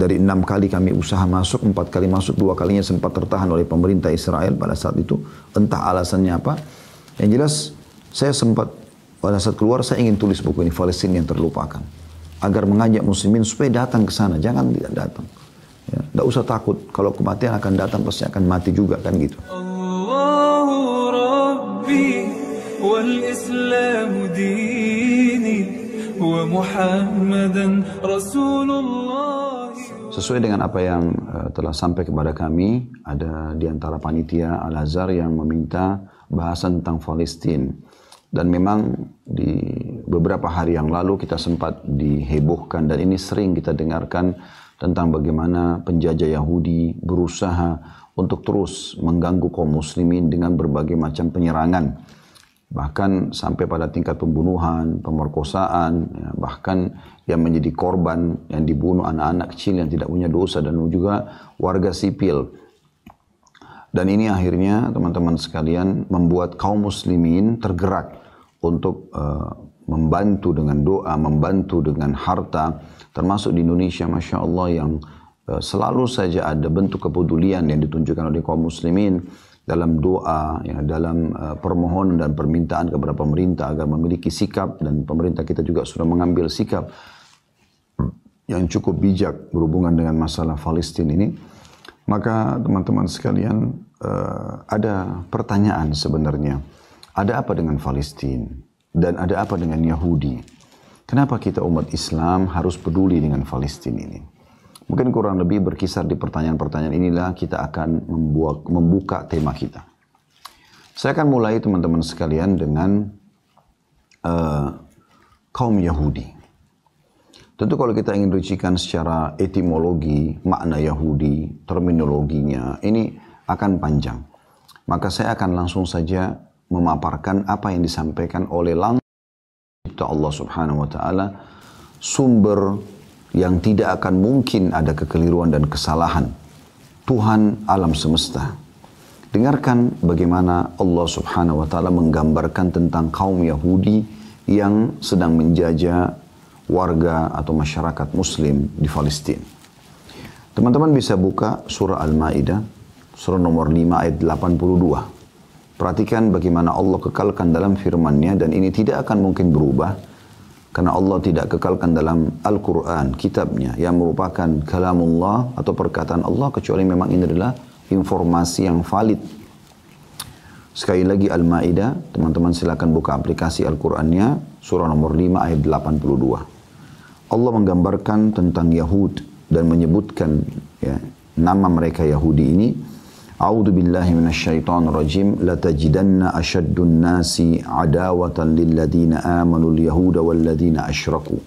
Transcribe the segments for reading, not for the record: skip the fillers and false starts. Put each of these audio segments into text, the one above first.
Dari 6 kali kami usaha masuk, 4 kali masuk, 2 kalinya sempat tertahan oleh pemerintah Israel pada saat itu. Entah alasannya apa. Yang jelas, saya sempat pada saat keluar, saya ingin tulis buku ini, Palestina yang terlupakan. Agar mengajak muslimin supaya datang ke sana. Jangan tidak datang. Ya, tidak usah takut. Kalau kematian akan datang, pasti akan mati juga kan gitu. Allahu Rabbi wal Islam dini wa Muhammadan Rasulullah. Sesuai dengan apa yang telah sampai kepada kami, ada di antara panitia Al-Azhar yang meminta bahasan tentang Palestina. Dan memang di beberapa hari yang lalu kita sempat dihebohkan dan ini sering kita dengarkan tentang bagaimana penjajah Yahudi berusaha untuk terus mengganggu kaum muslimin dengan berbagai macam penyerangan. Bahkan sampai pada tingkat pembunuhan, pemerkosaan, ya, bahkan yang menjadi korban, yang dibunuh anak-anak kecil yang tidak punya dosa dan juga warga sipil. Dan ini akhirnya teman-teman sekalian membuat kaum muslimin tergerak untuk membantu dengan doa, membantu dengan harta. Termasuk di Indonesia, Masya Allah, yang selalu saja ada bentuk kepedulian yang ditunjukkan oleh kaum muslimin dalam doa, ya, dalam permohonan dan permintaan kepada pemerintah agar memiliki sikap, dan pemerintah kita juga sudah mengambil sikap yang cukup bijak berhubungan dengan masalah Palestina ini. Maka teman-teman sekalian, ada pertanyaan sebenarnya, ada apa dengan Palestina dan ada apa dengan Yahudi? Kenapa kita umat Islam harus peduli dengan Palestina ini? Mungkin kurang lebih berkisar di pertanyaan-pertanyaan inilah kita akan membuka tema kita. Saya akan mulai teman-teman sekalian dengan kaum Yahudi. Tentu kalau kita ingin rincikan secara etimologi, makna Yahudi, terminologinya, ini akan panjang. Maka saya akan langsung saja memaparkan apa yang disampaikan oleh Allah Subhanahu wa Ta'ala, sumber yang tidak akan mungkin ada kekeliruan dan kesalahan, Tuhan alam semesta. Dengarkan bagaimana Allah Subhanahu wa Ta'ala menggambarkan tentang kaum Yahudi yang sedang menjajah warga atau masyarakat muslim di Palestina. Teman-teman bisa buka surah Al-Maidah, surah nomor 5 ayat 82. Perhatikan bagaimana Allah kekalkan dalam firman-Nya, dan ini tidak akan mungkin berubah karena Allah tidak kekalkan dalam Al-Quran, kitabnya yang merupakan kalamullah atau perkataan Allah, kecuali memang ini adalah informasi yang valid. Sekali lagi Al-Maidah, teman-teman silakan buka aplikasi Al-Qurannya, surah nomor 5 ayat 82. Allah menggambarkan tentang Yahud dan menyebutkan ya, nama mereka Yahudi ini. A'udzu billahi minasyaitonir rajim, la tajidanna ashaddun nasi adawatan lil ladzina amanu al-yahuda wal ladzina asyraku.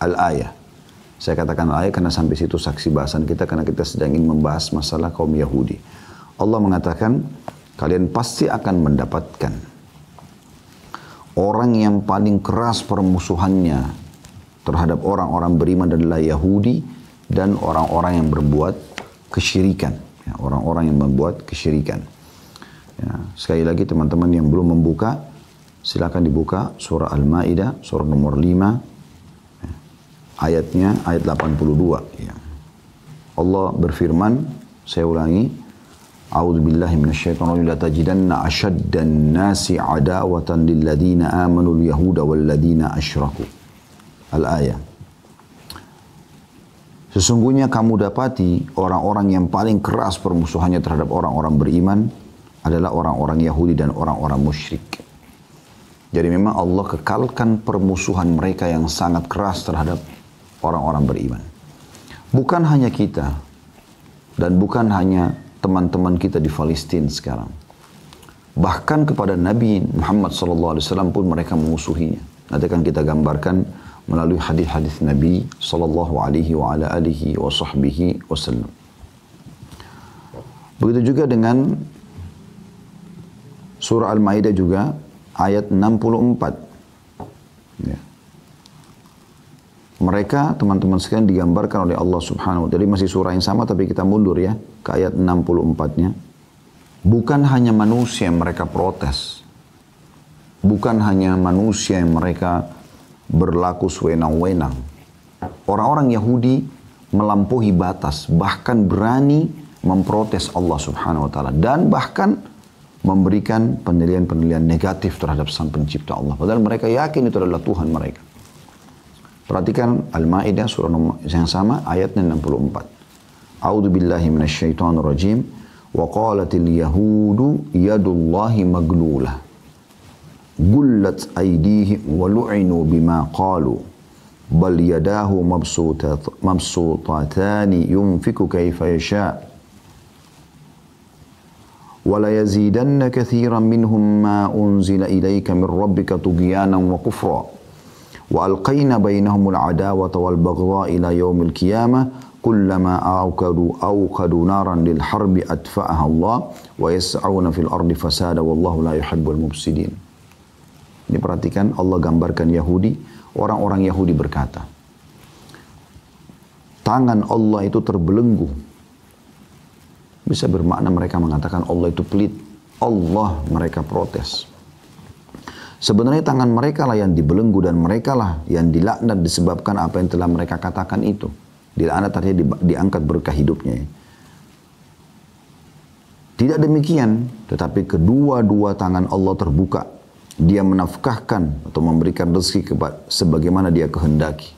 Al-ayah. Saya katakan ayat karena sampai situ saksi bahasan kita, karena kita sedang ingin membahas masalah kaum Yahudi. Allah mengatakan, kalian pasti akan mendapatkan orang yang paling keras permusuhannya terhadap orang-orang beriman adalah Yahudi dan orang-orang yang berbuat kesyirikan. Ya, orang-orang yang membuat kesyirikan. Ya, sekali lagi teman-teman yang belum membuka, silakan dibuka surah Al-Maidah, surah nomor 5, ya, ayatnya ayat 82. Ya. Allah berfirman, saya ulangi, A'udzu billahi minasyaitonir rajim, la tajidanna ashaddan nasi adawatan lil ladzina amanu al-yahuda wal ladzina asyraku. Al-ayah. Sesungguhnya kamu dapati orang-orang yang paling keras permusuhannya terhadap orang-orang beriman adalah orang-orang Yahudi dan orang-orang musyrik. Jadi memang Allah kekalkan permusuhan mereka yang sangat keras terhadap orang-orang beriman. Bukan hanya kita dan bukan hanya teman-teman kita di Palestina sekarang. Bahkan kepada Nabi Muhammad SAW pun mereka memusuhinya. Nanti akan kita gambarkan melalui hadis-hadis Nabi sallallahu alaihi wa ala alihi wa sahbihi wasallam. Begitu juga dengan surah Al-Maidah juga ayat 64. Ya. Mereka teman-teman sekalian digambarkan oleh Allah Subhanahu wa Ta'ala. Jadi masih surah yang sama tapi kita mundur ya ke ayat 64-nya. Bukan hanya manusia yang mereka protes. Bukan hanya manusia yang mereka berlaku sewenang-wenang. Orang-orang Yahudi melampaui batas, bahkan berani memprotes Allah Subhanahu wa taala dan bahkan memberikan penilaian-penilaian negatif terhadap Sang Pencipta Allah. Padahal mereka yakin itu adalah Tuhan mereka. Perhatikan Al-Maidah surah yang sama ayatnya 64. A'udzu billahi minasyaitonir rajim. Wa qalatil yahudu yadullahi maglulah. Gullat aydihim wa lu'inu bima qalu. Bal yadahu mabsutatani yunfiku kaifa yasha'. ولا يزيدن كثيرا منهم ما أنزل إليك من ربك طغيانا وكفرا وألقينا بينهم العداوة والبغضاء إلى يوم القيامة كلما أوقدوا نارا للحرب أطفأها الله ويسعون في الأرض فسادا والله لا يحب المفسدين. Ini perhatikan Allah gambarkan Yahudi, orang-orang Yahudi berkata, tangan Allah itu terbelenggu. Bisa bermakna mereka mengatakan Allah itu pelit. Allah mereka protes. Sebenarnya tangan mereka lah yang dibelenggu dan mereka lah yang dilaknat disebabkan apa yang telah mereka katakan itu. Dilaknat artinya diangkat berkah hidupnya. Tidak demikian, tetapi kedua-dua tangan Allah terbuka. Dia menafkahkan atau memberikan rezeki sebagaimana dia kehendaki.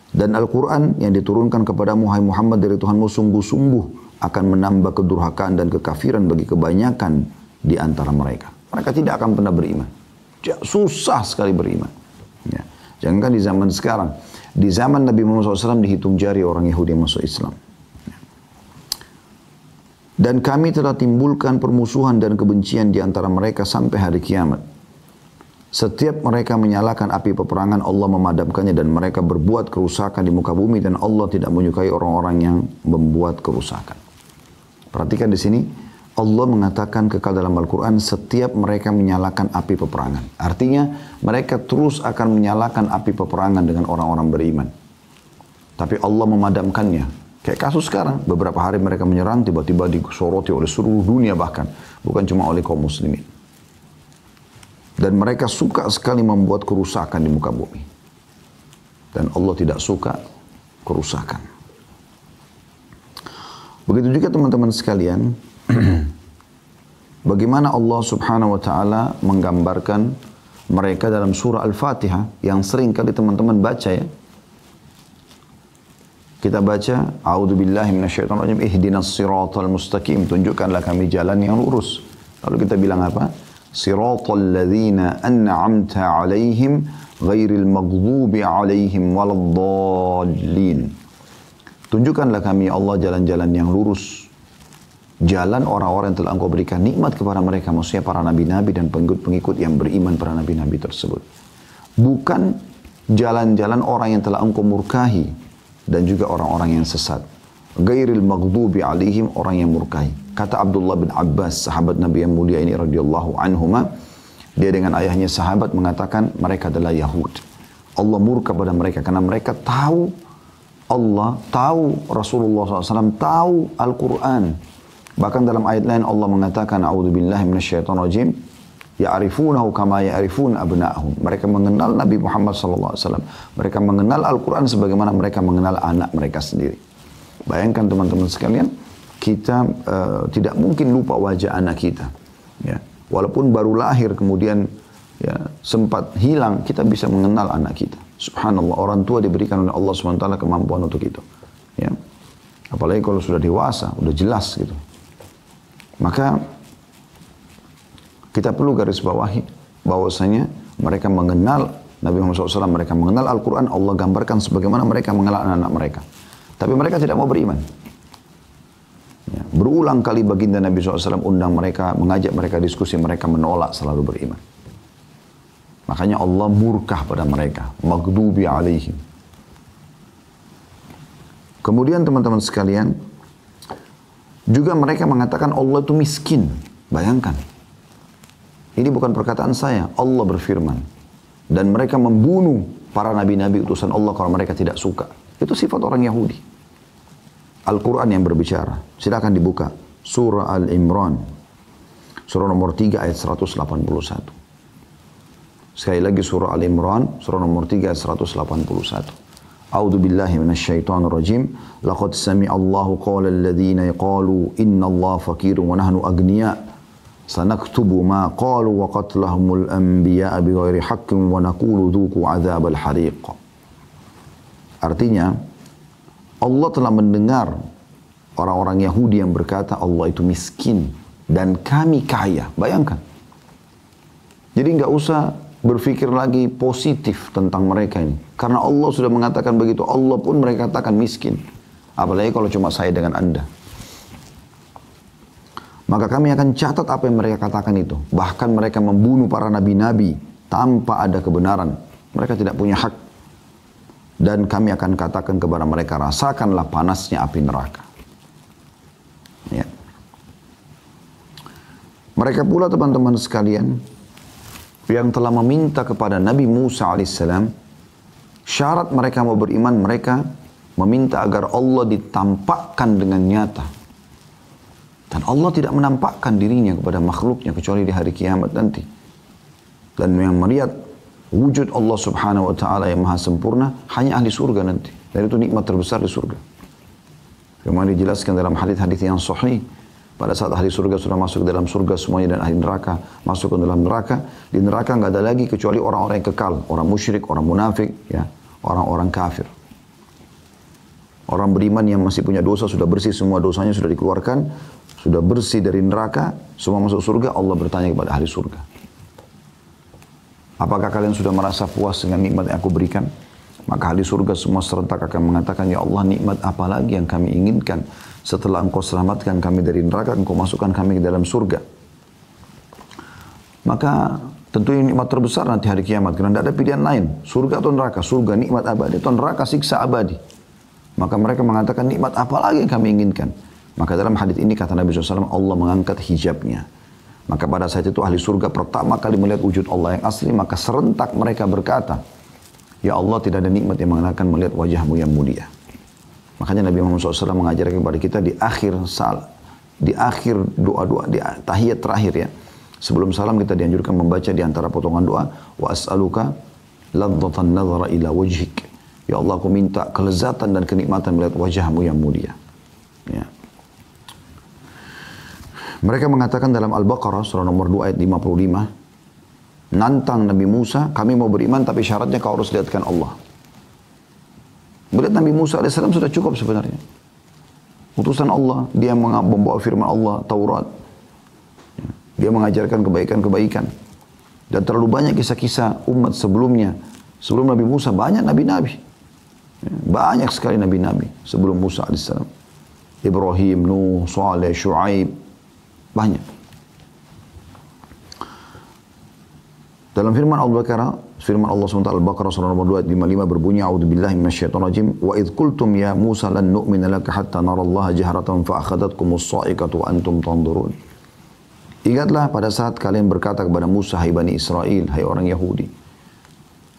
Dan Al-Quran yang diturunkan kepada Muhammad dari Tuhanmu sungguh-sungguh akan menambah kedurhakaan dan kekafiran bagi kebanyakan di antara mereka. Mereka tidak akan pernah beriman. Susah sekali beriman. Ya. Jangankan di zaman sekarang. Di zaman Nabi Muhammad SAW dihitung jari orang Yahudi yang masuk Islam. Ya. Dan kami telah timbulkan permusuhan dan kebencian di antara mereka sampai hari kiamat. Setiap mereka menyalakan api peperangan, Allah memadamkannya dan mereka berbuat kerusakan di muka bumi dan Allah tidak menyukai orang-orang yang membuat kerusakan. Perhatikan di sini, Allah mengatakan kekal dalam Al-Quran setiap mereka menyalakan api peperangan. Artinya mereka terus akan menyalakan api peperangan dengan orang-orang beriman. Tapi Allah memadamkannya. Kayak kasus sekarang, beberapa hari mereka menyerang, tiba-tiba disoroti oleh seluruh dunia bahkan. Bukan cuma oleh kaum muslimin. Dan mereka suka sekali membuat kerusakan di muka bumi. Dan Allah tidak suka kerusakan. Begitu juga teman-teman sekalian, bagaimana Allah Subhanahu wa taala menggambarkan mereka dalam surah Al-Fatihah yang sering kali teman-teman baca ya. Kita baca, A'udzubillahi minasyaitonirrajim, ihdinas siratal mustaqim, tunjukkanlah kami jalan yang lurus. Lalu kita bilang apa? Siratal ladzina an'amta 'alaihim ghairil maghdubi 'alaihim waladdallin. Tunjukkanlah kami Allah jalan-jalan yang lurus. Jalan orang-orang yang telah Engkau berikan nikmat kepada mereka. Maksudnya para nabi-nabi dan pengikut-pengikut yang beriman para nabi-nabi tersebut. Bukan jalan-jalan orang yang telah Engkau murkahi. Dan juga orang-orang yang sesat. Ghairil maghdubi alaihim, orang yang murkahi. Kata Abdullah bin Abbas, sahabat Nabi yang mulia ini radhiyallahu anhuma. Dia dengan ayahnya sahabat mengatakan mereka adalah Yahud. Allah murka pada mereka karena mereka tahu Allah, tahu Rasulullah SAW, tahu Al-Quran. Bahkan dalam ayat lain Allah mengatakan, A'udzubillahi minasyaitonirrajim, ya'rifunahu kama ya'rifun abna'ahum. Mereka mengenal Nabi Muhammad SAW. Mereka mengenal Al-Quran sebagaimana mereka mengenal anak mereka sendiri. Bayangkan teman-teman sekalian, kita tidak mungkin lupa wajah anak kita. Ya. Walaupun baru lahir kemudian ya, sempat hilang, kita bisa mengenal anak kita. Subhanallah, orang tua diberikan oleh Allah SWT kemampuan untuk itu. Ya. Apalagi kalau sudah dewasa, udah jelas gitu. Maka kita perlu garis bawahi bahwasanya mereka mengenal Nabi Muhammad SAW, mereka mengenal Al-Quran, Allah gambarkan sebagaimana mereka mengenal anak-anak mereka. Tapi mereka tidak mau beriman. Ya. Berulang kali baginda Nabi SAW undang mereka, mengajak mereka diskusi, mereka menolak selalu beriman. Makanya Allah murkah pada mereka. Maghdubi alaihim. Kemudian teman-teman sekalian, juga mereka mengatakan Allah itu miskin. Bayangkan. Ini bukan perkataan saya. Allah berfirman. Dan mereka membunuh para nabi-nabi utusan Allah kalau mereka tidak suka. Itu sifat orang Yahudi. Al-Quran yang berbicara. Silakan dibuka. Surah Al-Imran. Surah nomor 3 ayat 181. Sekali lagi surah Al-Imran, surah nomor 3 ayat 181. A'udzu billahi minasyaitonir rajim. Laqad sami'a Allahu qawla alladziina qalu innallaha faqirun wa nahnu aghniya. Sanaktubu ma qalu wa qatlahumul anbiya'a bighairi haqqin wa naqulu dzuqu 'adzabal hariq. Artinya, Allah telah mendengar orang-orang Yahudi yang berkata Allah itu miskin dan kami kaya. Bayangkan. Jadi nggak usah berpikir lagi positif tentang mereka ini. Karena Allah sudah mengatakan begitu. Allah pun mereka katakan miskin. Apalagi kalau cuma saya dengan Anda. Maka kami akan catat apa yang mereka katakan itu. Bahkan mereka membunuh para nabi-nabi tanpa ada kebenaran. Mereka tidak punya hak. Dan kami akan katakan kepada mereka, rasakanlah panasnya api neraka. Ya. Mereka pula teman-teman sekalian, yang telah meminta kepada Nabi Musa alaihissalam, syarat mereka mau beriman, mereka meminta agar Allah ditampakkan dengan nyata. Dan Allah tidak menampakkan dirinya kepada makhluknya kecuali di hari kiamat nanti. Dan yang melihat wujud Allah subhanahu wa ta'ala yang maha sempurna hanya ahli surga nanti. Dan itu nikmat terbesar di surga. Yang dijelaskan dalam hadis-hadis yang sahih. Pada saat ahli surga sudah masuk dalam surga semuanya dan ahli neraka masuk ke dalam neraka. Di neraka nggak ada lagi kecuali orang-orang yang kekal. Orang musyrik, orang munafik, ya, orang-orang kafir. Orang beriman yang masih punya dosa sudah bersih, semua dosanya sudah dikeluarkan. Sudah bersih dari neraka, semua masuk surga. Allah bertanya kepada ahli surga. Apakah kalian sudah merasa puas dengan nikmat yang aku berikan? Maka ahli surga semua serentak akan mengatakan, ya Allah, nikmat apa lagi yang kami inginkan? Setelah engkau selamatkan kami dari neraka, engkau masukkan kami ke dalam surga. Maka tentu ini nikmat terbesar nanti hari kiamat. Karena tidak ada pilihan lain. Surga atau neraka. Surga nikmat abadi atau neraka siksa abadi. Maka mereka mengatakan nikmat apa lagi yang kami inginkan. Maka dalam hadis ini kata Nabi SAW, Allah mengangkat hijabnya. Maka pada saat itu ahli surga pertama kali melihat wujud Allah yang asli. Maka serentak mereka berkata, ya Allah, tidak ada nikmat yang mengenakan melihat wajahmu yang mulia. Makanya Nabi Muhammad SAW mengajarkan kepada kita di akhir doa-doa, di tahiyat terakhir ya. Sebelum salam kita dianjurkan membaca di antara potongan doa, wa as'aluka ladzatan nazara ila wajhik. Ya Allah, aku minta kelezatan dan kenikmatan melihat wajahmu yang mulia. Ya. Mereka mengatakan dalam Al-Baqarah surah nomor 2 ayat 55, nantang Nabi Musa, kami mau beriman tapi syaratnya kau harus lihatkan Allah. Melihat Nabi Musa AS sudah cukup sebenarnya. Utusan Allah, dia membawa firman Allah, Taurat. Dia mengajarkan kebaikan-kebaikan. Dan terlalu banyak kisah-kisah umat sebelumnya. Sebelum Nabi Musa banyak nabi-nabi. Banyak sekali nabi-nabi sebelum Musa AS. Ibrahim, Nuh, Saleh, Shu'aib. Banyak. Dalam firman Al-Baqarah, firman Allah SWT Al-Baqarah surah nomor 2 ayat 55 berbunyi, a'udzubillahi minasyaitonirrajim, wa idh qultum ya Musa lan nu'mina laka hatta narallaha jahratan fa akhadhatkumus sa'iqatu wa antum tanzurun. Ingatlah pada saat kalian berkata kepada Musa, hai Bani Israel, hai orang Yahudi,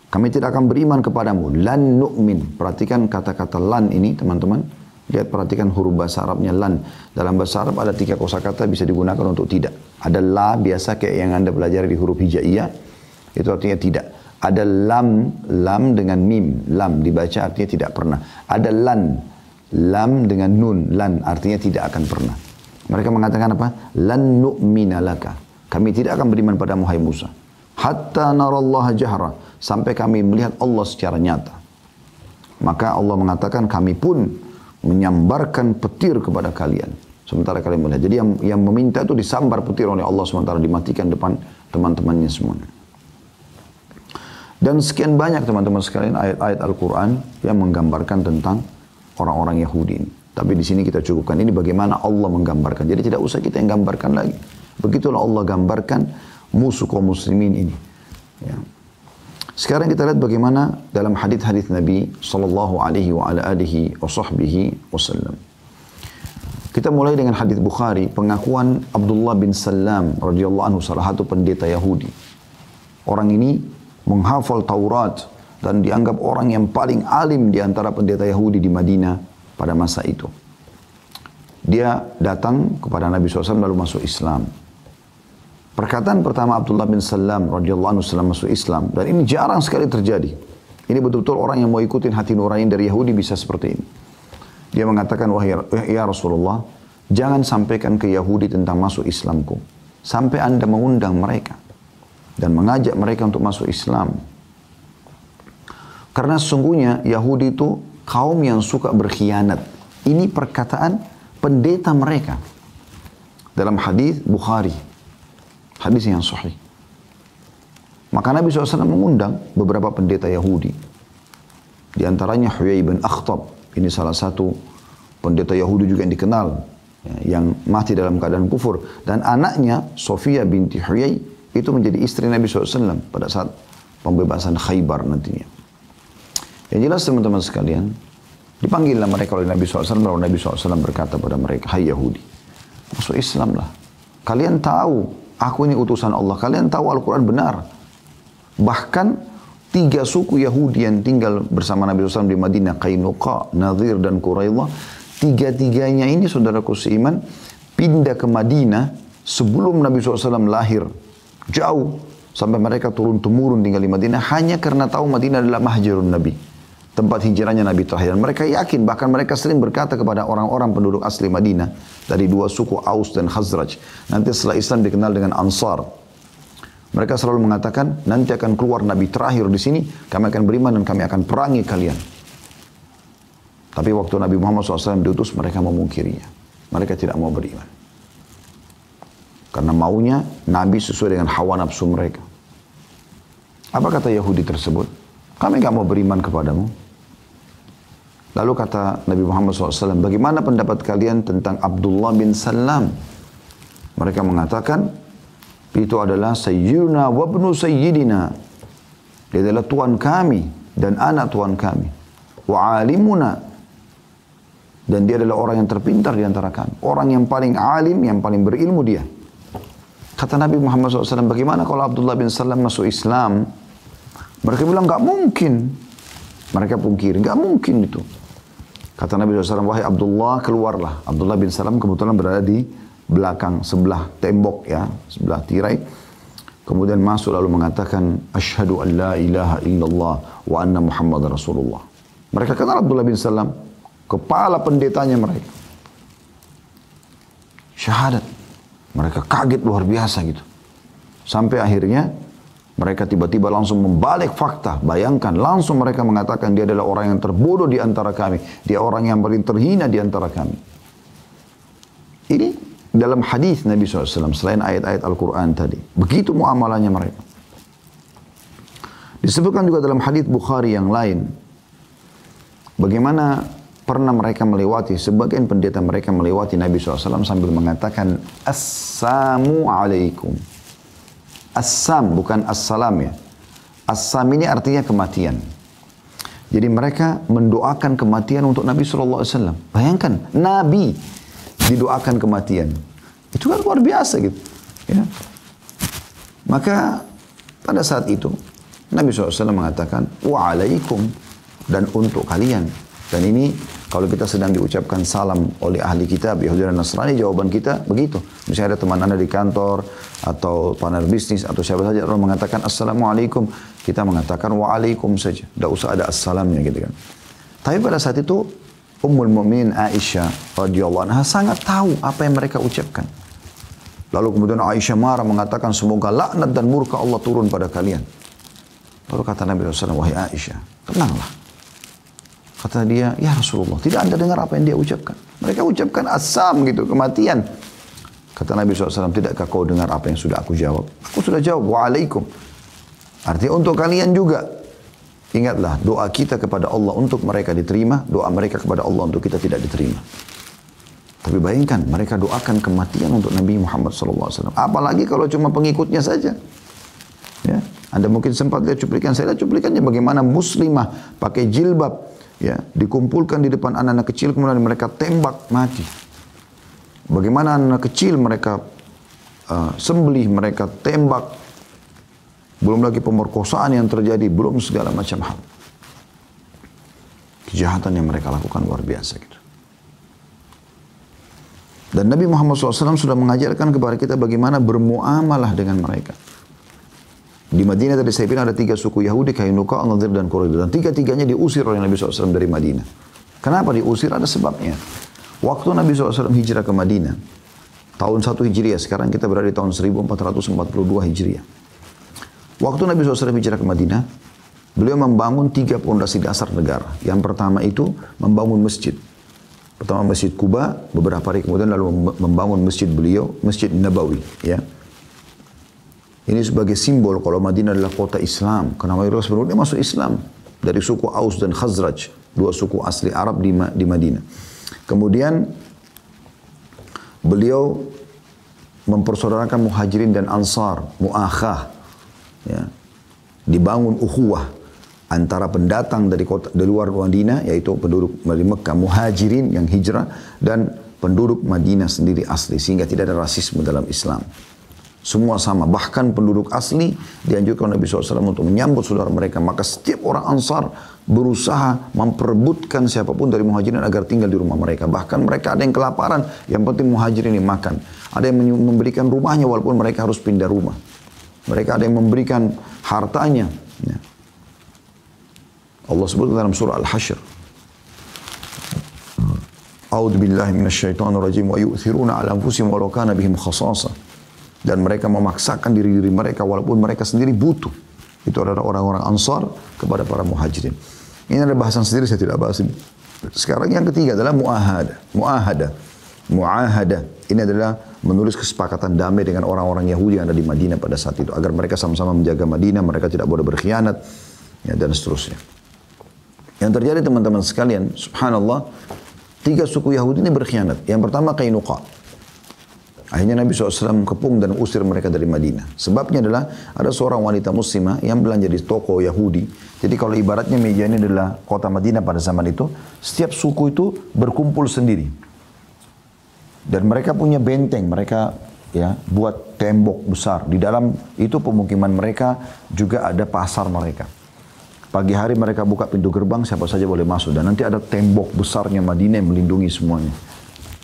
kami tidak akan beriman kepadamu, lan nu'min. Perhatikan kata-kata lan ini teman-teman. Lihat, perhatikan huruf bahasa Arabnya lan. Dalam bahasa Arab ada 3 kosakata bisa digunakan untuk tidak. Ada la biasa kayak yang Anda pelajari di huruf hijaiyah. Itu artinya tidak. Ada lam dengan mim. Lam dibaca artinya tidak pernah. Ada lam dengan nun. Lan artinya tidak akan pernah. Mereka mengatakan apa? Lan nu'mina laka. Kami tidak akan beriman padamu, hai Musa. Hatta narallaha jahra. Sampai kami melihat Allah secara nyata. Maka Allah mengatakan kami pun menyambarkan petir kepada kalian. Sementara kalian melihat. Jadi yang meminta itu disambar petir oleh Allah sementara dimatikan depan teman-temannya semuanya. Dan sekian banyak teman-teman sekalian ayat-ayat Al-Quran yang menggambarkan tentang orang-orang Yahudi ini. Tapi di sini kita cukupkan. Ini bagaimana Allah menggambarkan. Jadi tidak usah kita yang gambarkan lagi. Begitulah Allah gambarkan musuh kaum muslimin ini. Ya. Sekarang kita lihat bagaimana dalam hadis-hadis Nabi sallallahu alaihi wa ala alihi wa sahbihi wasallam. Kita mulai dengan hadis Bukhari, pengakuan Abdullah bin Salam radhiyallahu anhu, salah satu pendeta Yahudi. Orang ini menghafal Taurat dan dianggap orang yang paling alim di antara pendeta Yahudi di Madinah pada masa itu. Dia datang kepada Nabi SAW lalu masuk Islam. Perkataan pertama Abdullah bin Salam radhiyallahu anhu setelah masuk Islam, dan ini jarang sekali terjadi. Ini betul-betul orang yang mau ikutin hati nurani dari Yahudi bisa seperti ini. Dia mengatakan, wahai ya Rasulullah, jangan sampaikan ke Yahudi tentang masuk Islamku. Sampai Anda mengundang mereka. Dan mengajak mereka untuk masuk Islam. Karena sesungguhnya Yahudi itu kaum yang suka berkhianat. Ini perkataan pendeta mereka. Dalam hadis Bukhari. Hadis yang sahih. Maka Nabi SAW mengundang beberapa pendeta Yahudi. Di antaranya Huyai bin Akhtab. Ini salah satu pendeta Yahudi juga yang dikenal. Yang mati dalam keadaan kufur. Dan anaknya, Sofia binti Huyai, itu menjadi istri Nabi SAW pada saat pembebasan Khaybar nantinya. Yang jelas teman-teman sekalian, dipanggillah mereka oleh Nabi SAW. Lalu Nabi SAW berkata pada mereka, hai Yahudi, masuk Islam lah. Kalian tahu, aku ini utusan Allah. Kalian tahu Al-Quran benar. Bahkan 3 suku Yahudi yang tinggal bersama Nabi SAW di Madinah, Qainuqa, Nadhir, dan Quraidah, 3-tiganya ini saudaraku seiman, pindah ke Madinah sebelum Nabi SAW lahir. Jauh, sampai mereka turun-temurun tinggal di Madinah, hanya karena tahu Madinah adalah mahjarun Nabi. Tempat hijrahnya Nabi terakhir. Dan mereka yakin, bahkan mereka sering berkata kepada orang-orang penduduk asli Madinah, dari 2 suku Aus dan Khazraj. Nanti setelah Islam dikenal dengan Ansar. Mereka selalu mengatakan, nanti akan keluar Nabi terakhir di sini, kami akan beriman dan kami akan perangi kalian. Tapi waktu Nabi Muhammad SAW diutus, mereka memungkirinya. Mereka tidak mau beriman. Karena maunya Nabi sesuai dengan hawa nafsu mereka. Apa kata Yahudi tersebut? Kami gak mau beriman kepadamu. Lalu kata Nabi Muhammad SAW, bagaimana pendapat kalian tentang Abdullah bin Salam? Mereka mengatakan, itu adalah Sayyidina wa ibnu Sayyidina. Dia adalah Tuhan kami dan anak Tuhan kami. Wa alimuna. Dan dia adalah orang yang terpintar di antara kami. Orang yang paling alim, yang paling berilmu dia. Kata Nabi Muhammad SAW, bagaimana kalau Abdullah bin Salam masuk Islam? Mereka bilang, gak mungkin. Mereka pungkiri, gak mungkin itu. Kata Nabi SAW, wahai Abdullah, keluarlah. Abdullah bin Salam kebetulan berada di belakang, sebelah tembok ya, sebelah tirai. Kemudian masuk lalu mengatakan, Asyhadu an la ilaha illallah wa anna Muhammad Rasulullah. Mereka kenal Abdullah bin Salam, kepala pendetanya mereka. Syahadat. Mereka kaget luar biasa gitu. Sampai akhirnya mereka tiba-tiba langsung membalik fakta. Bayangkan, langsung mereka mengatakan dia adalah orang yang terbodoh di antara kami. Dia orang yang paling terhina di antara kami. Ini dalam hadis Nabi SAW, selain ayat-ayat Al-Quran tadi. Begitu muamalahnya mereka. Disebutkan juga dalam hadis Bukhari yang lain. Bagaimana pernah mereka melewati, sebagian pendeta mereka melewati Nabi SAW sambil mengatakan, Assalamu alaikum. Assam, bukan assalam ya. Assam ini artinya kematian. Jadi mereka mendoakan kematian untuk Nabi SAW. Bayangkan, Nabi didoakan kematian. Itu kan luar biasa gitu. Ya. Maka pada saat itu Nabi SAW mengatakan wa'alaikum, dan untuk kalian. Dan ini kalau kita sedang diucapkan salam oleh ahli kitab Yahudi dan Nasrani, jawaban kita begitu. Misalnya ada teman anda di kantor atau partner bisnis atau siapa saja orang mengatakan assalamualaikum, kita mengatakan wa'alaikum saja. Tidak usah ada assalamnya gitu kan. Tapi pada saat itu Ummul Mu'minin Aisyah radhiyallahu anha sangat tahu apa yang mereka ucapkan. Lalu kemudian Aisyah marah mengatakan semoga laknat dan murka Allah turun pada kalian. Lalu kata Nabi SAW, wahai Aisyah, tenanglah. Kata dia, ya Rasulullah, tidak anda dengar apa yang dia ucapkan? Mereka ucapkan asam gitu, kematian. Kata Nabi SAW, tidakkah kau dengar apa yang sudah aku jawab? Aku sudah jawab, wa'alaikum. Artinya untuk kalian juga. Ingatlah, doa kita kepada Allah untuk mereka diterima, doa mereka kepada Allah untuk kita tidak diterima. Tapi bayangkan, mereka doakan kematian untuk Nabi Muhammad SAW. Apalagi kalau cuma pengikutnya saja. Ya, anda mungkin sempat lihat cuplikan, saya lihat cuplikannya bagaimana muslimah pakai jilbab, ya, dikumpulkan di depan anak-anak kecil, kemudian mereka tembak mati. Bagaimana anak kecil mereka sembelih, mereka tembak. Belum lagi pemerkosaan yang terjadi, belum segala macam hal. Kejahatan yang mereka lakukan luar biasa gitu. Dan Nabi Muhammad SAW sudah mengajarkan kepada kita bagaimana bermuamalah dengan mereka. Di Madinah tadi saya bilang ada 3 suku Yahudi, Kainuqa, Nadir, dan Quraidah. Dan 3-3-nya diusir oleh Nabi SAW dari Madinah. Kenapa diusir? Ada sebabnya. Waktu Nabi SAW hijrah ke Madinah, tahun 1 Hijriah, sekarang kita berada di tahun 1442 Hijriah. Waktu Nabi SAW hijrah ke Madinah, beliau membangun 3 pondasi dasar negara. Yang pertama itu membangun masjid. Pertama Masjid Kuba, beberapa hari kemudian lalu membangun masjid beliau, Masjid Nabawi. Ya. Ini sebagai simbol kalau Madinah adalah kota Islam. Karena mayoritas penduduknya masuk Islam. Dari suku Aus dan Khazraj, 2 suku asli Arab di Madinah. Kemudian beliau mempersaudarakan muhajirin dan ansar, mu'akhah. Ya. Dibangun ukhuwah antara pendatang dari luar Madinah, yaitu penduduk dari Mekah, muhajirin yang hijrah, dan penduduk Madinah sendiri asli, sehingga tidak ada rasisme dalam Islam. Semua sama, bahkan penduduk asli dianjurkan Nabi SAW untuk menyambut saudara mereka. Maka setiap orang Ansar berusaha memperebutkan siapapun dari muhajirin agar tinggal di rumah mereka. Bahkan mereka ada yang kelaparan, yang penting muhajirin ini makan. Ada yang memberikan rumahnya walaupun mereka harus pindah rumah. Mereka ada yang memberikan hartanya. Ya. Allah sebut dalam surah Al-Hashr. A'udzu billahi minasyaitonir rajim wa yu'thiruna 'ala anfusihim walau kana bihim khasasah. Dan mereka memaksakan diri mereka walaupun mereka sendiri butuh. Itu adalah orang-orang Ansar kepada para muhajirin. Ini ada bahasan sendiri, saya tidak bahas ini. Sekarang yang ketiga adalah mu'ahadah. Mu'ahadah. Ini adalah menulis kesepakatan damai dengan orang-orang Yahudi yang ada di Madinah pada saat itu. Agar mereka sama-sama menjaga Madinah, mereka tidak boleh berkhianat, ya, dan seterusnya. Yang terjadi teman-teman sekalian, subhanallah, 3 suku Yahudi ini berkhianat. Yang pertama Kainuqa. Akhirnya Nabi SAW kepung dan usir mereka dari Madinah. Sebabnya adalah ada seorang wanita muslimah yang belanja di toko Yahudi. Jadi kalau ibaratnya meja ini adalah kota Madinah pada zaman itu, setiap suku itu berkumpul sendiri. Dan mereka punya benteng, mereka ya buat tembok besar. Di dalam itu pemukiman mereka juga ada pasar mereka. Pagi hari mereka buka pintu gerbang, siapa saja boleh masuk. Dan nanti ada tembok besarnya Madinah yang melindungi semuanya.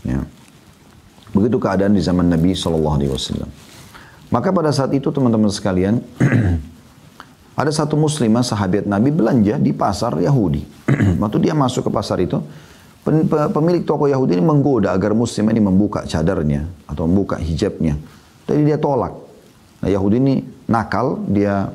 Ya. Begitu keadaan di zaman Nabi SAW. Maka pada saat itu teman-teman sekalian, ada satu muslimah sahabat Nabi belanja di pasar Yahudi. Waktu dia masuk ke pasar itu, pemilik toko Yahudi ini menggoda agar muslimah ini membuka cadarnya atau membuka hijabnya. Jadi dia tolak. Nah Yahudi ini nakal, dia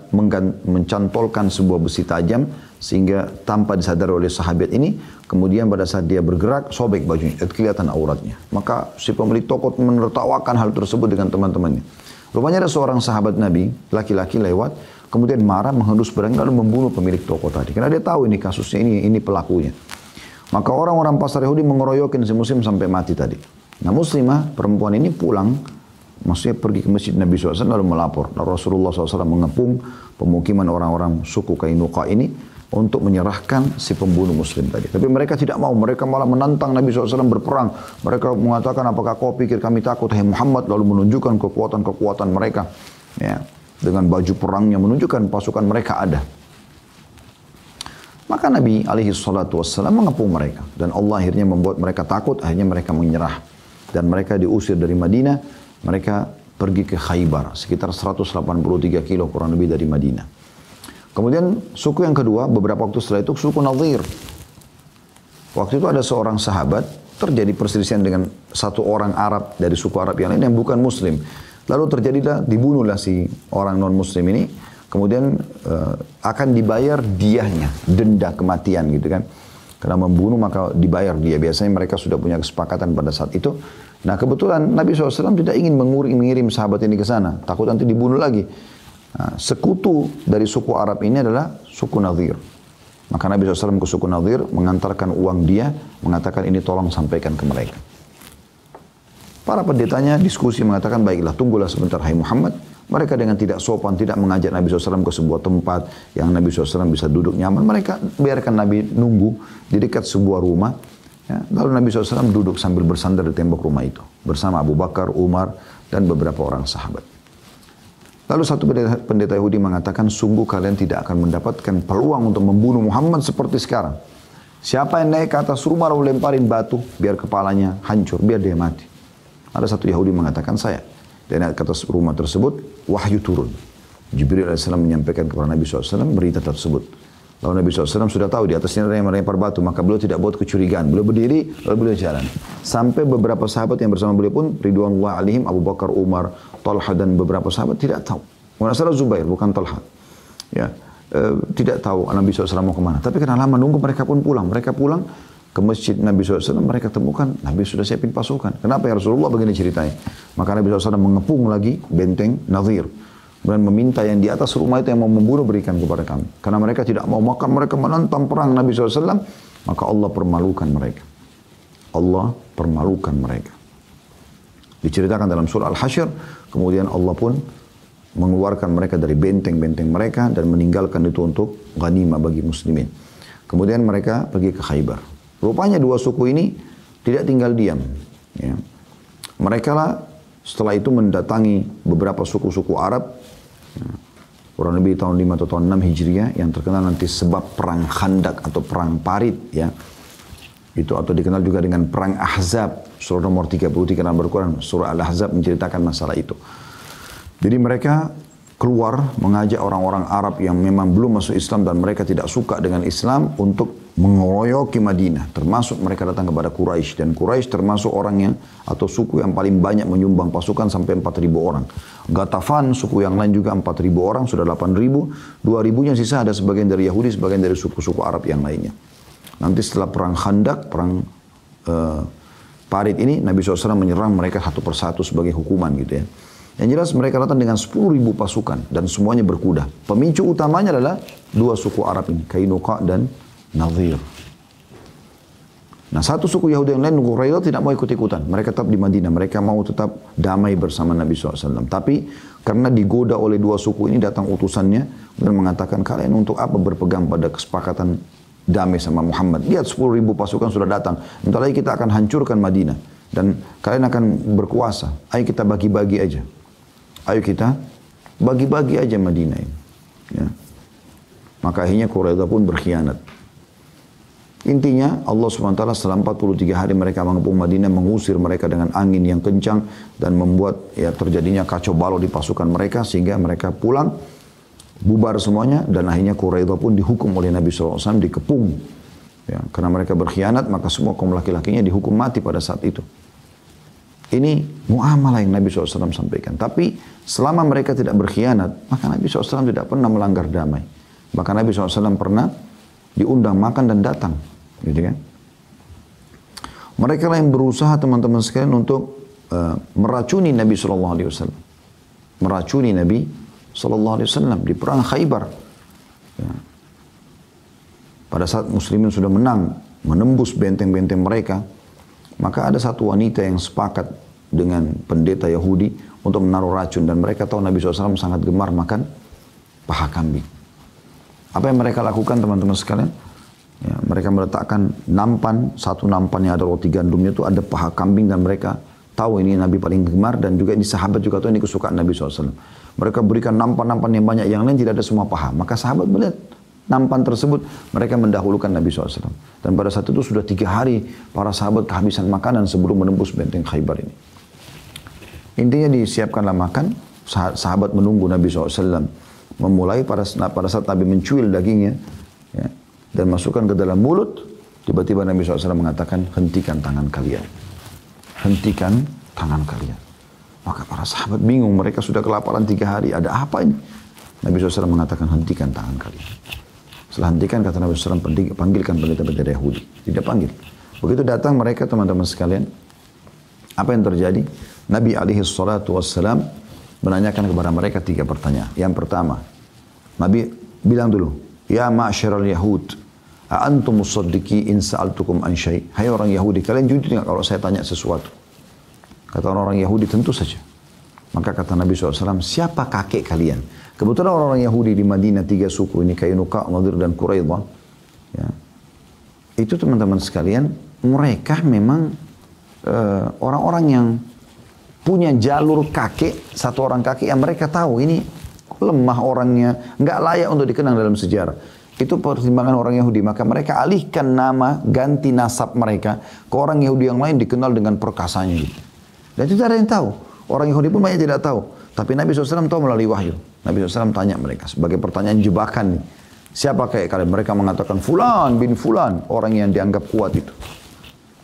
mencantolkan sebuah besi tajam sehingga tanpa disadari oleh sahabat ini, kemudian pada saat dia bergerak, sobek bajunya, kelihatan auratnya. Maka si pemilik toko menertawakan hal tersebut dengan teman-temannya. Rupanya ada seorang sahabat Nabi, laki-laki lewat, kemudian marah, menghendus pedang, lalu membunuh pemilik toko tadi. Karena dia tahu ini kasusnya, ini pelakunya. Maka orang-orang pasar Yahudi mengeroyokin si muslim sampai mati tadi. Nah muslimah, perempuan ini pulang, maksudnya pergi ke masjid Nabi SAW lalu melapor. Lalu Rasulullah SAW mengepung pemukiman orang-orang suku Kainuqa ini untuk menyerahkan si pembunuh muslim tadi. Tapi mereka tidak mau, mereka malah menantang Nabi SAW berperang. Mereka mengatakan, apakah kau pikir kami takut, hai Muhammad? Lalu menunjukkan kekuatan-kekuatan mereka. Ya, dengan baju perangnya, menunjukkan pasukan mereka ada. Maka Nabi SAW mengepung mereka. Dan Allah akhirnya membuat mereka takut, akhirnya mereka menyerah. Dan mereka diusir dari Madinah, mereka pergi ke Khaybar, sekitar 183 kilo kurang lebih dari Madinah. Kemudian suku yang kedua, beberapa waktu setelah itu, suku Nadir. Waktu itu ada seorang sahabat, terjadi perselisihan dengan satu orang Arab dari suku Arab yang lain yang bukan Muslim. Lalu terjadilah, dibunuhlah si orang non-Muslim ini. Kemudian akan dibayar diahnya, denda kematian gitu kan. Karena membunuh maka dibayar dia. Biasanya mereka sudah punya kesepakatan pada saat itu. Nah kebetulan Nabi SAW tidak ingin mengirim sahabat ini ke sana. Takut nanti dibunuh lagi. Nah, sekutu dari suku Arab ini adalah suku Nadir. Maka Nabi SAW ke suku Nadir, mengantarkan uang dia, mengatakan ini tolong sampaikan ke mereka. Para pendetanya diskusi mengatakan, baiklah tunggulah sebentar hai Muhammad. Mereka dengan tidak sopan, tidak mengajak Nabi SAW ke sebuah tempat yang Nabi SAW bisa duduk nyaman. Mereka biarkan Nabi nunggu di dekat sebuah rumah. Ya, lalu Nabi SAW duduk sambil bersandar di tembok rumah itu. Bersama Abu Bakar, Umar, dan beberapa orang sahabat. Lalu satu pendeta Yahudi mengatakan, sungguh kalian tidak akan mendapatkan peluang untuk membunuh Muhammad seperti sekarang. Siapa yang naik ke atas rumah lalu lemparin batu, biar kepalanya hancur, biar dia mati. Ada satu Yahudi mengatakan, saya. Dia naik ke atas rumah tersebut, wahyu turun. Jibril AS menyampaikan kepada Nabi SAW berita tersebut. Lalu Nabi SAW sudah tahu di atasnya ada yang melempar batu, maka beliau tidak buat kecurigaan. Beliau berdiri, lalu beliau jalan. Sampai beberapa sahabat yang bersama beliau pun, Ridwanullah alaihim, Abu Bakar, Umar, Talha dan beberapa sahabat tidak tahu. Bukan salah Zubair, bukan Talha. Ya, tidak tahu Nabi SAW mau kemana. Tapi karena lama nunggu, mereka pun pulang. Mereka pulang ke masjid Nabi SAW, mereka temukan Nabi sudah siapin pasukan. Kenapa ya Rasulullah? Begini ceritanya. Maka Nabi SAW mengepung lagi benteng Nadhir dan meminta yang di atas rumah itu yang mau membunuh berikan kepada kami. Karena mereka tidak mau makan, mereka menantang perang Nabi SAW, maka Allah permalukan mereka. Allah permalukan mereka. Diceritakan dalam surah Al-Hasyr, kemudian Allah pun mengeluarkan mereka dari benteng-benteng mereka dan meninggalkan itu untuk ghanimah bagi muslimin. Kemudian mereka pergi ke Khaybar. Rupanya dua suku ini tidak tinggal diam. Ya. Mereka lah setelah itu mendatangi beberapa suku-suku Arab. Ya. Kurang lebih tahun 5 atau tahun 6 Hijriah yang terkenal nanti sebab perang Khandak atau perang Parit. Ya. Itu atau dikenal juga dengan perang Ahzab. Surah nomor 33 dalam Al-Quran. Surah Al-Ahzab menceritakan masalah itu. Jadi mereka keluar mengajak orang-orang Arab yang memang belum masuk Islam dan mereka tidak suka dengan Islam untuk mengeroyoki Madinah. Termasuk mereka datang kepada Quraisy. Dan Quraisy termasuk orang yang atau suku yang paling banyak menyumbang pasukan sampai 4.000 orang. Ghatafan, suku yang lain juga 4.000 orang, sudah 8.000. 2.000-nya sisa ada sebagian dari Yahudi, sebagian dari suku-suku Arab yang lainnya. Nanti setelah perang Khandak, perang Parit ini, Nabi SAW menyerang mereka satu persatu sebagai hukuman gitu ya. Yang jelas mereka datang dengan 10.000 pasukan dan semuanya berkuda. Pemicu utamanya adalah dua suku Arab ini, Qainuqa dan Nadhir. Nah, satu suku Yahudi yang lain, Quraidah, tidak mau ikut-ikutan. Mereka tetap di Madinah. Mereka mau tetap damai bersama Nabi SAW. Tapi karena digoda oleh dua suku ini, datang utusannya dan mengatakan, kalian untuk apa berpegang pada kesepakatan damai sama Muhammad? Lihat 10.000 pasukan sudah datang. Bentar lagi kita akan hancurkan Madinah. Dan kalian akan berkuasa. Ayo kita bagi-bagi aja. Ayo kita bagi-bagi aja Madinah ini. Ya. Maka akhirnya Quraidah pun berkhianat. Intinya Allah SWT selama 43 hari mereka mengepung Madinah, mengusir mereka dengan angin yang kencang dan membuat ya terjadinya kacau balau di pasukan mereka sehingga mereka pulang, bubar semuanya dan akhirnya Quraidah pun dihukum oleh Nabi SAW, dikepung. Ya, karena mereka berkhianat maka semua kaum laki-lakinya dihukum mati pada saat itu. Ini muamalah yang Nabi SAW sampaikan. Tapi selama mereka tidak berkhianat, maka Nabi SAW tidak pernah melanggar damai. Bahkan Nabi SAW pernah diundang makan dan datang. Gitu kan? Mereka lah yang berusaha teman-teman sekalian untuk meracuni Nabi SAW. Meracuni Nabi SAW di perang Khaybar. Ya. Pada saat muslimin sudah menang, menembus benteng-benteng mereka, maka ada satu wanita yang sepakat dengan pendeta Yahudi untuk menaruh racun. Dan mereka tahu Nabi SAW sangat gemar makan paha kambing. Apa yang mereka lakukan teman-teman sekalian? Ya, mereka meletakkan nampan, satu nampan yang ada roti gandumnya itu ada paha kambing dan mereka tahu ini Nabi paling gemar dan juga ini sahabat juga tahu ini kesukaan Nabi SAW. Mereka berikan nampan-nampan yang banyak, yang lain tidak ada semua paha. Maka sahabat melihat nampan tersebut, mereka mendahulukan Nabi SAW. Dan pada saat itu sudah 3 hari para sahabat kehabisan makanan sebelum menembus benteng Khaybar ini. Intinya disiapkanlah makan, sahabat menunggu Nabi SAW. Memulai pada saat Nabi mencuil dagingnya ya, dan masukkan ke dalam mulut, tiba-tiba Nabi SAW mengatakan, hentikan tangan kalian. Hentikan tangan kalian. Maka para sahabat bingung, mereka sudah kelaparan 3 hari, ada apa ini? Nabi SAW mengatakan, hentikan tangan kalian. Setelah hentikan, kata Nabi SAW, panggilkan pendeta-pendeta Yahudi. Tidak panggil. Begitu datang mereka, teman-teman sekalian, apa yang terjadi? Nabi SAW menanyakan kepada mereka 3 pertanyaan. Yang pertama, Nabi bilang dulu, ya ma'asyiral Yahud, antum musaddiqi in sa'altukum an syai'. Hai orang Yahudi, kalian jujur tidak kalau saya tanya sesuatu? Kata orang-orang Yahudi, tentu saja. Maka kata Nabi SAW, siapa kakek kalian? Kebetulan orang-orang Yahudi di Madinah 3 suku ini, Qainuqa, Nadhir dan Quraidah. Ya. Itu teman-teman sekalian, mereka memang orang-orang yang punya jalur kakek, satu orang kakek yang mereka tahu ini lemah orangnya, nggak layak untuk dikenang dalam sejarah. Itu pertimbangan orang Yahudi. Maka mereka alihkan nama, ganti nasab mereka ke orang Yahudi yang lain dikenal dengan perkasanya. Gitu. Dan itu tidak ada yang tahu. Orang Yahudi pun banyak tidak tahu. Tapi Nabi SAW tahu melalui wahyu. Nabi SAW tanya mereka sebagai pertanyaan jebakan nih. Siapa kayak kalian? Mereka mengatakan Fulan bin Fulan, orang yang dianggap kuat itu.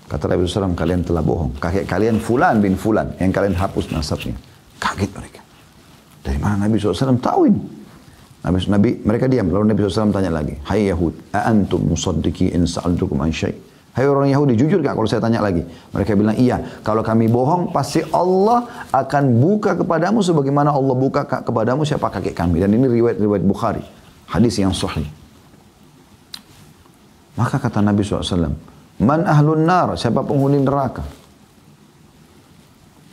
Kata Nabi SAW, kalian telah bohong. Kakek kalian Fulan bin Fulan, yang kalian hapus nasabnya. Kaget mereka. Dari mana Nabi SAW tahu ini? Mereka diam. Lalu Nabi SAW tanya lagi, hai Yahud, a'antum musaddiki in sa'altukum an syai'. Hai orang Yahudi, jujur gak kalau saya tanya lagi? Mereka bilang, iya. Kalau kami bohong, pasti Allah akan buka kepadamu sebagaimana Allah buka kepadamu siapa kakek kami. Dan ini riwayat Bukhari. Hadis yang sahih. Maka kata Nabi SAW, man ahlun nar, siapa penghuni neraka?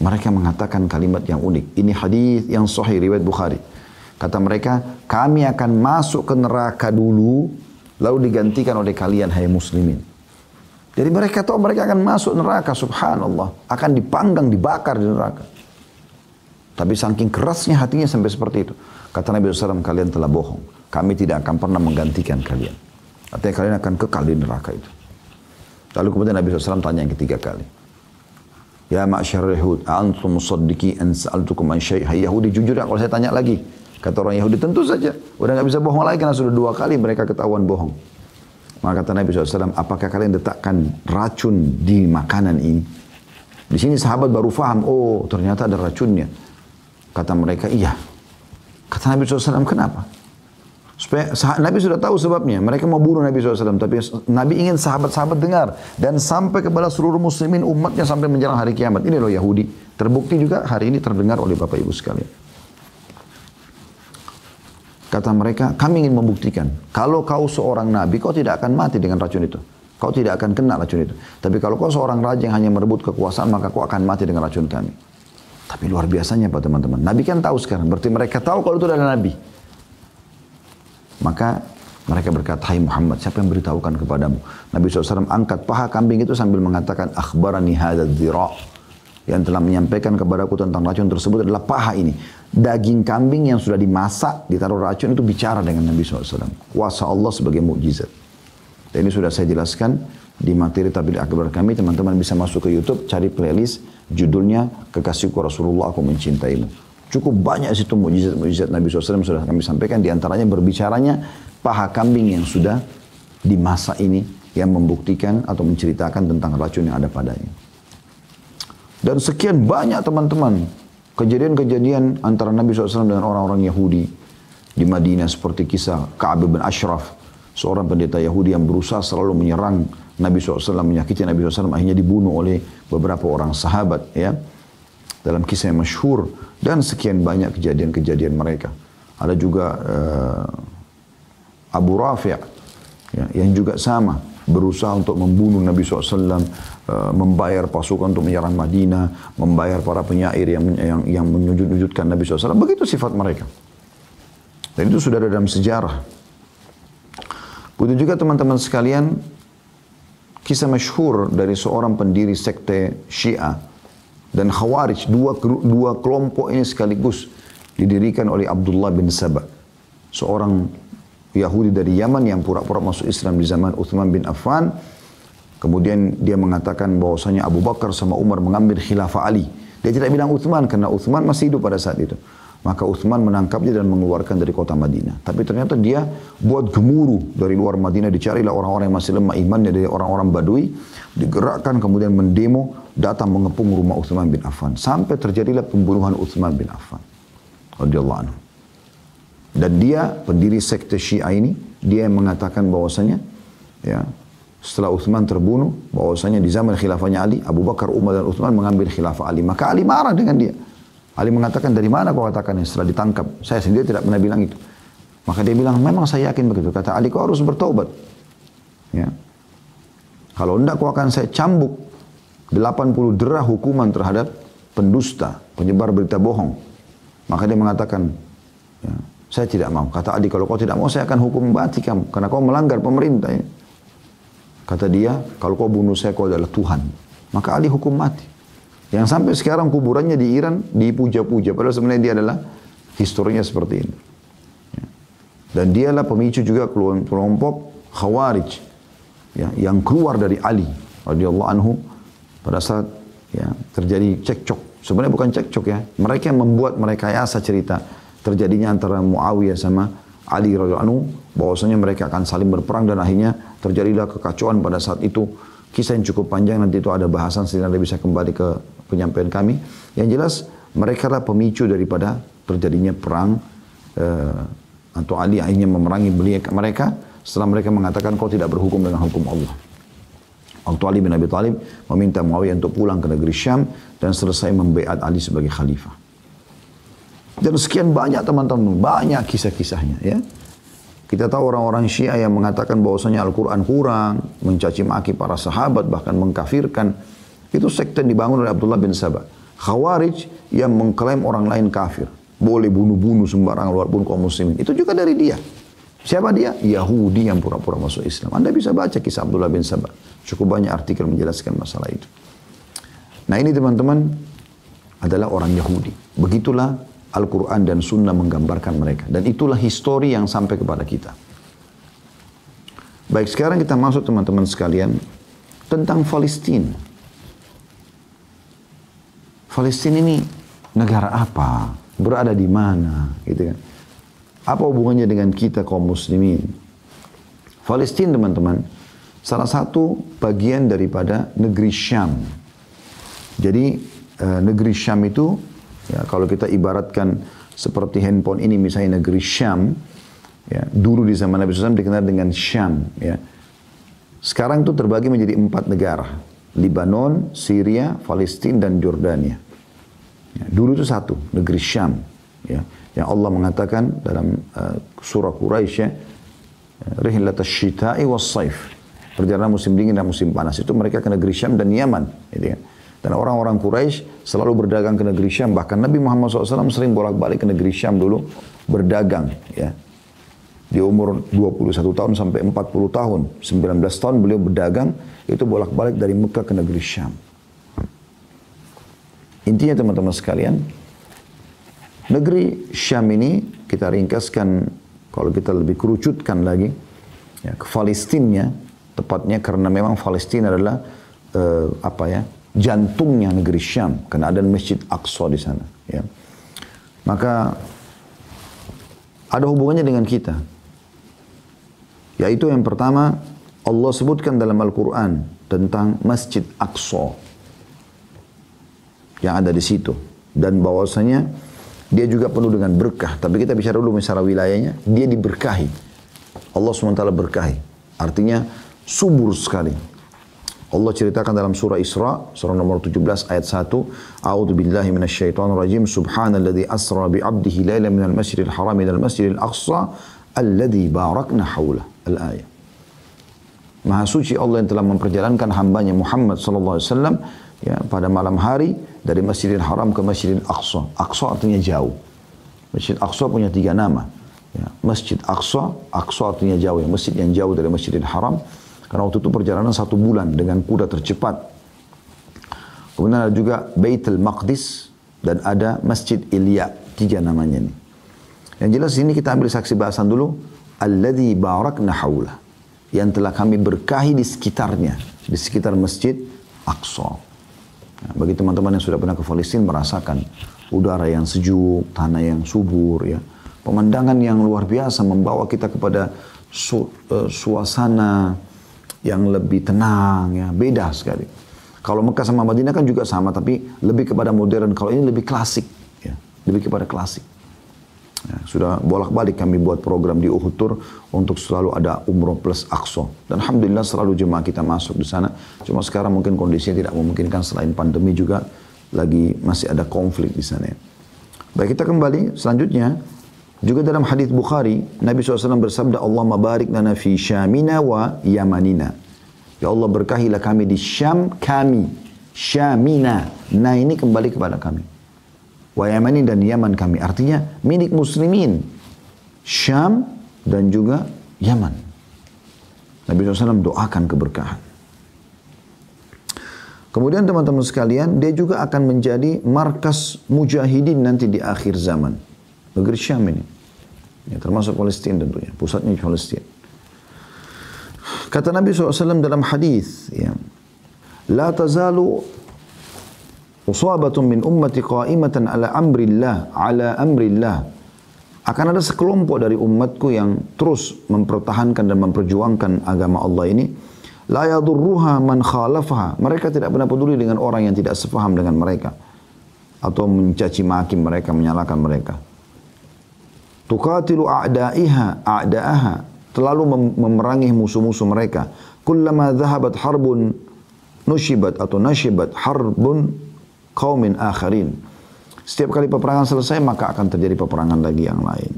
Mereka mengatakan kalimat yang unik. Ini hadis yang sahih, riwayat Bukhari. Kata mereka, kami akan masuk ke neraka dulu, lalu digantikan oleh kalian, hai muslimin. Jadi mereka tahu mereka akan masuk neraka, subhanallah. Akan dipanggang, dibakar di neraka. Tapi saking kerasnya hatinya sampai seperti itu. Kata Nabi SAW, kalian telah bohong. Kami tidak akan pernah menggantikan kalian. Artinya kalian akan kekal di neraka itu. Lalu kemudian Nabi SAW tanya yang ketiga kali. Ya ma'asyar Yahud, a'antum musaddiki an sa'altukum an syai'. Hai Yahudi, jujur ya kalau saya tanya lagi. Kata orang Yahudi, tentu saja. Udah gak bisa bohong lagi karena sudah 2 kali mereka ketahuan bohong. Maka kata Nabi SAW, apakah kalian letakkan racun di makanan ini? Di sini sahabat baru faham, oh ternyata ada racunnya. Kata mereka, iya. Kata Nabi SAW, kenapa? Supaya Nabi sudah tahu sebabnya. Mereka mau bunuh Nabi SAW. Tapi Nabi ingin sahabat-sahabat dengar. Dan sampai kepada seluruh muslimin umatnya sampai menjelang hari kiamat. Ini loh Yahudi. Terbukti juga hari ini terdengar oleh Bapak Ibu sekalian. Kata mereka, kami ingin membuktikan. Kalau kau seorang nabi, kau tidak akan mati dengan racun itu. Kau tidak akan kena racun itu. Tapi kalau kau seorang raja yang hanya merebut kekuasaan, maka kau akan mati dengan racun kami. Tapi luar biasanya Pak teman-teman. Nabi kan tahu sekarang. Berarti mereka tahu kalau itu adalah nabi. Maka mereka berkata, hai Muhammad, siapa yang beritahukan kepadamu? Nabi SAW angkat paha kambing itu sambil mengatakan, akhbarani hadad dhira'. Yang telah menyampaikan kepadaku tentang racun tersebut adalah paha ini. Daging kambing yang sudah dimasak, ditaruh racun itu bicara dengan Nabi SAW. Kuasa Allah sebagai mukjizat. Dan ini sudah saya jelaskan di materi Tabligh Akbar kami. Teman-teman bisa masuk ke YouTube, cari playlist judulnya Kekasihku Rasulullah Aku Mencintaimu. Cukup banyak situ mukjizat Nabi SAW sudah kami sampaikan. Di antaranya berbicaranya paha kambing yang sudah dimasak ini yang membuktikan atau menceritakan tentang racun yang ada padanya. Dan sekian banyak teman-teman kejadian-kejadian antara Nabi SAW dengan orang-orang Yahudi di Madinah seperti kisah Ka'ab bin Ashraf, seorang pendeta Yahudi yang berusaha selalu menyerang Nabi SAW, menyakiti Nabi SAW, akhirnya dibunuh oleh beberapa orang sahabat ya. Dalam kisah yang masyhur dan sekian banyak kejadian-kejadian mereka. Ada juga Abu Rafi' ya, yang juga sama berusaha untuk membunuh Nabi SAW, membayar pasukan untuk menyerang Madinah, membayar para penyair yang menyujud-nyujudkan Nabi SAW. Begitu sifat mereka. Dan itu sudah ada dalam sejarah. Begitu juga teman-teman sekalian, kisah masyhur dari seorang pendiri sekte Syiah dan Khawarij, dua kelompok ini sekaligus didirikan oleh Abdullah bin Saba, seorang Yahudi dari Yaman yang pura-pura masuk Islam di zaman Uthman bin Affan. Kemudian dia mengatakan bahwasanya Abu Bakar sama Umar mengambil khilafah Ali. Dia tidak bilang Uthman karena Uthman masih hidup pada saat itu. Maka Uthman menangkapnya dan mengeluarkan dari kota Madinah. Tapi ternyata dia buat gemuruh dari luar Madinah. Dicarilah orang-orang yang masih lemah imannya dari orang-orang Badui. Digerakkan kemudian mendemo, datang mengepung rumah Uthman bin Affan. Sampai terjadilah pembunuhan Uthman bin Affan radhiyallahu anhu. Dan dia, pendiri sekte Syiah ini, dia yang mengatakan bahwasanya, ya, setelah Uthman terbunuh, bahwasanya di zaman khilafahnya Ali, Abu Bakar, Umar dan Uthman mengambil khilafah Ali. Maka Ali marah dengan dia. Ali mengatakan, dari mana kau katakannya setelah ditangkap? Saya sendiri tidak pernah bilang itu. Maka dia bilang, memang saya yakin begitu. Kata Ali, kau harus bertaubat. Ya. Kalau enggak, kau akan saya cambuk 80 derah hukuman terhadap pendusta, penyebar berita bohong. Maka dia mengatakan, ya, saya tidak mau. Kata Ali, kalau kau tidak mau, saya akan hukum mati kamu. Karena kau melanggar pemerintah ini. Kata dia, kalau kau bunuh saya, kau adalah Tuhan. Maka Ali hukum mati. Yang sampai sekarang kuburannya di Iran dipuja-puja. Padahal sebenarnya dia adalah historinya seperti ini. Ya. Dan dialah pemicu juga kelompok Khawarij. Ya, yang keluar dari Ali radhiyallahu anhu pada saat ya, terjadi cekcok Sebenarnya bukan cekcok ya. Mereka yang membuat merekayasa cerita terjadinya antara Muawiyah sama Ali radhiyallahu anhu, bahwasanya mereka akan saling berperang dan akhirnya terjadilah kekacauan pada saat itu. Kisah yang cukup panjang, nanti itu ada bahasan sehingga Anda bisa kembali ke penyampaian kami. Yang jelas mereka lah pemicu daripada terjadinya perang atau Ali akhirnya memerangi mereka setelah mereka mengatakan kau tidak berhukum dengan hukum Allah. Waktu Ali bin Abi Thalib meminta Muawiyah untuk pulang ke negeri Syam dan selesai membaiat Ali sebagai khalifah. Dan sekian banyak teman-teman, banyak kisah-kisahnya ya. Kita tahu orang-orang Syiah yang mengatakan bahwasanya Al-Quran kurang, mencaci maki para sahabat, bahkan mengkafirkan. Itu sekte yang dibangun oleh Abdullah bin Saba. Khawarij yang mengklaim orang lain kafir. Boleh bunuh-bunuh sembarangan walaupun kaum muslimin. Itu juga dari dia. Siapa dia? Yahudi yang pura-pura masuk Islam. Anda bisa baca kisah Abdullah bin Saba. Cukup banyak artikel menjelaskan masalah itu. Nah ini teman-teman adalah orang Yahudi. Begitulah Al-Quran dan Sunnah menggambarkan mereka. Dan itulah histori yang sampai kepada kita. Baik, sekarang kita masuk teman-teman sekalian tentang Palestina. Palestina ini negara apa? Berada di mana? Gitu kan? Apa hubungannya dengan kita kaum muslimin? Palestina teman-teman, salah satu bagian daripada negeri Syam. Jadi negeri Syam itu, ya, kalau kita ibaratkan seperti handphone ini misalnya negeri Syam, ya, dulu di zaman Nabi SAW dikenal dengan Syam. Ya. Sekarang itu terbagi menjadi 4 negara. Libanon, Syria, Palestina, dan Jordania. Ya, dulu itu satu, negeri Syam. Ya. Yang Allah mengatakan dalam surah Quraisy, ya, Rihlatas syita'i was saif. Perjalanan musim dingin dan musim panas. Itu mereka ke negeri Syam dan Yaman. Gitu kan. Dan orang-orang Quraisy selalu berdagang ke negeri Syam. Bahkan Nabi Muhammad SAW sering bolak-balik ke negeri Syam dulu berdagang. Ya. Di umur 21 tahun sampai 40 tahun. 19 tahun beliau berdagang. Itu bolak-balik dari Mekah ke negeri Syam. Intinya teman-teman sekalian, negeri Syam ini kita ringkaskan, kalau kita lebih kerucutkan lagi, ya, ke Palestina, tepatnya karena memang Palestina adalah jantungnya negeri Syam, karena ada Masjid Aqsa di sana. Ya. Maka ada hubungannya dengan kita. Yaitu yang pertama, Allah sebutkan dalam Al-Quran tentang Masjid Aqsa yang ada di situ. Dan bahwasanya dia juga penuh dengan berkah. Tapi kita bicara dulu masalah wilayahnya, dia diberkahi. Allah SWT berkahi. Artinya subur sekali. Allah ceritakan dalam surah Isra, surah nomor 17 ayat 1, A'udzu billahi minasyaitonir rajim, subhanalladzi asra bi 'abdihi lailan minal masjidil haram ilal masjidil aqsa alladzi barakna haula. Al-ayat. Maha suci Allah yang telah memperjalankan hambanya Muhammad sallallahu alaihi wasallam, ya, pada malam hari dari Masjidil Haram ke Masjidil Aqsa. Aqsa artinya jauh. Masjid Aqsa punya 3 nama. Ya, Masjid Aqsa, Aqsa artinya jauh, ya, masjid yang jauh dari Masjidil Haram. Karena waktu itu perjalanan 1 bulan dengan kuda tercepat. Kemudian ada juga Baitul Maqdis dan ada Masjid Ilya. 3 namanya ini. Yang jelas ini kita ambil saksi bahasan dulu. Alladzi barakna haula. Yang telah kami berkahi di sekitarnya. Di sekitar Masjid Aqsa. Nah, bagi teman-teman yang sudah pernah ke Palestina merasakan udara yang sejuk, tanah yang subur, ya, pemandangan yang luar biasa membawa kita kepada suasana yang lebih tenang, ya, beda sekali. Kalau Mekah sama Madinah kan juga sama, tapi lebih kepada modern. Kalau ini lebih klasik, ya, lebih kepada klasik. Ya, sudah bolak-balik kami buat program di Uhud Tour untuk selalu ada umroh plus Aqsa. Dan alhamdulillah selalu jemaah kita masuk di sana. Cuma sekarang mungkin kondisinya tidak memungkinkan, selain pandemi juga lagi masih ada konflik di sana. Baik, kita kembali selanjutnya. Juga dalam hadis Bukhari, Nabi SAW bersabda, Allahumma barik lana fi Syamina wa Yamanina. Ya Allah, berkahilah kami di Syam kami. Syamina. Nah, ini kembali kepada kami. Wa Yamani dan Yaman kami. Artinya milik muslimin. Syam dan juga Yaman. Nabi SAW doakan keberkahan. Kemudian teman-teman sekalian, dia juga akan menjadi markas mujahidin nanti di akhir zaman. Negeri Syam ini. Ya, termasuk Palestina tentunya. Pusatnya Palestina. Kata Nabi SAW dalam hadis, ya, La tazalu usabatun min ummati qa'imatan ala amrillah. Akan ada sekelompok dari umatku yang terus mempertahankan dan memperjuangkan agama Allah ini. La yadurruha man khalafaha. Mereka tidak pernah peduli dengan orang yang tidak sepaham dengan mereka. Atau mencaci maki mereka, menyalahkan mereka. Tuqatilu a'da'aha. Terlalu memerangi musuh-musuh mereka. Kullama dhahabat harbun nushibat atau nashibat harbun qaumin akharin. Setiap kali peperangan selesai, maka akan terjadi peperangan lagi yang lain.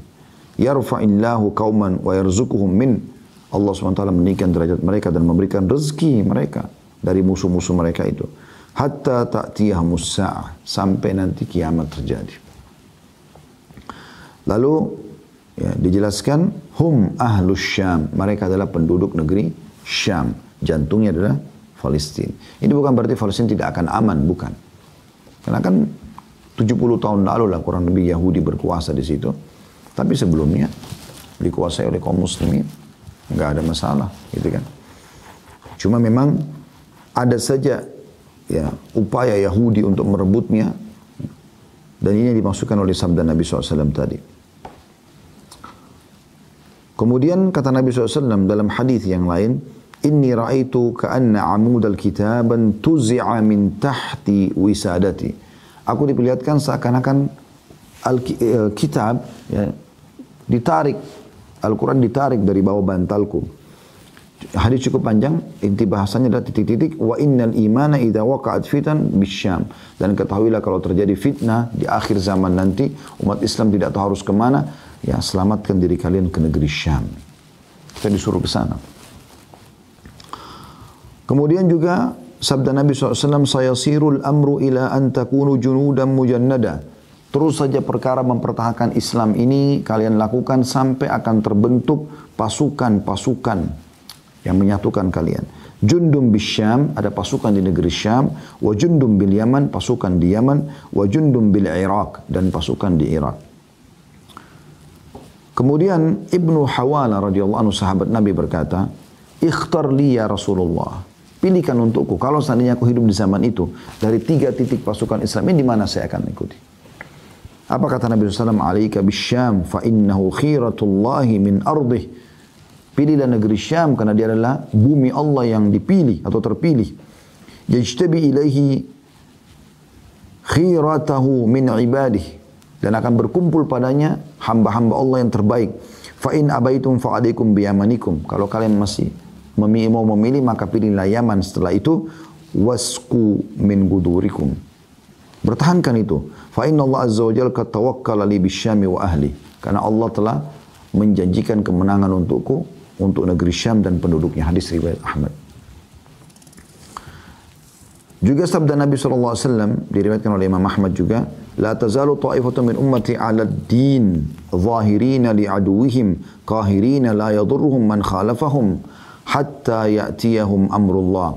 Yarfa'illahu qauman wa yarzuquhum min. Allah SWT meninggikan derajat mereka dan memberikan rezeki mereka dari musuh-musuh mereka itu. Hatta ta'tiyahumus sa'ah. Sampai nanti kiamat terjadi. Lalu ya, dijelaskan, hum ahlus Syam. Mereka adalah penduduk negeri Syam. Jantungnya adalah Palestina. Ini bukan berarti Palestina tidak akan aman, bukan. Karena kan 70 tahun lalu lah kurang lebih Yahudi berkuasa di situ. Tapi sebelumnya dikuasai oleh kaum muslimin. Nggak ada masalah, gitu kan. Cuma memang ada saja ya upaya Yahudi untuk merebutnya. Dan ini dimaksudkan oleh sabda Nabi SAW tadi. Kemudian kata Nabi SAW dalam hadis yang lain, Inni ra'aitu ka'anna amudal kitaban tuzi'a min tahti wisadati. Aku diperlihatkan seakan-akan kitab ya, ditarik, Al-Quran ditarik dari bawah bantalku. Hadis cukup panjang, inti bahasanya adalah titik-titik. Wa innal imana idha waqa'at fitan bisyam. Dan ketahuilah kalau terjadi fitnah di akhir zaman nanti, umat Islam tidak tahu harus kemana, ya selamatkan diri kalian ke negeri Syam. Kita disuruh ke sana. Kemudian juga sabda Nabi SAW, sayasirul amru ila an takunu junudan mujannada. Terus saja perkara mempertahankan Islam ini kalian lakukan sampai akan terbentuk pasukan-pasukan yang menyatukan kalian. Jundum bisyam, ada pasukan di negeri Syam. Wa jundum bil Yaman, pasukan di Yaman. Wa jundum bil Iraq, dan pasukan di Irak. Kemudian Ibnu Hawala radhiyallahu anhu sahabat Nabi berkata, ikhtar li ya Rasulullah. Pilihkan untukku, kalau seandainya aku hidup di zaman itu, dari 3 titik pasukan Islam ini, di mana saya akan ikuti? Apa kata Nabi SAW? Alaika bisyam, fa innahu khiratullahi min ardih. Pilihlah negeri Syam, karena dia adalah bumi Allah yang dipilih atau terpilih. Yajtabi ilaihi khiratahu min ibadih. Dan akan berkumpul padanya hamba-hamba Allah yang terbaik. Fa in abaitum fa alaikum biyamanikum. Kalau kalian masih mau memilih, maka pilihlah Yaman. Setelah itu, wasku min gudurikum. Bertahankan itu. Fa inna Allah azza wa jalla qad tawakkala li bisyami wa ahli. Karena Allah telah menjanjikan kemenangan untukku, untuk negeri Syam dan penduduknya. Hadis riwayat Ahmad. Juga sabda Nabi SAW diriwayatkan oleh Imam Ahmad juga, la tazalu ta'ifatun min ummati 'ala ad-din zahirina li aduwihim qahirina la yadurruhum man khalafahum hatta ya'tiyahum amrullah.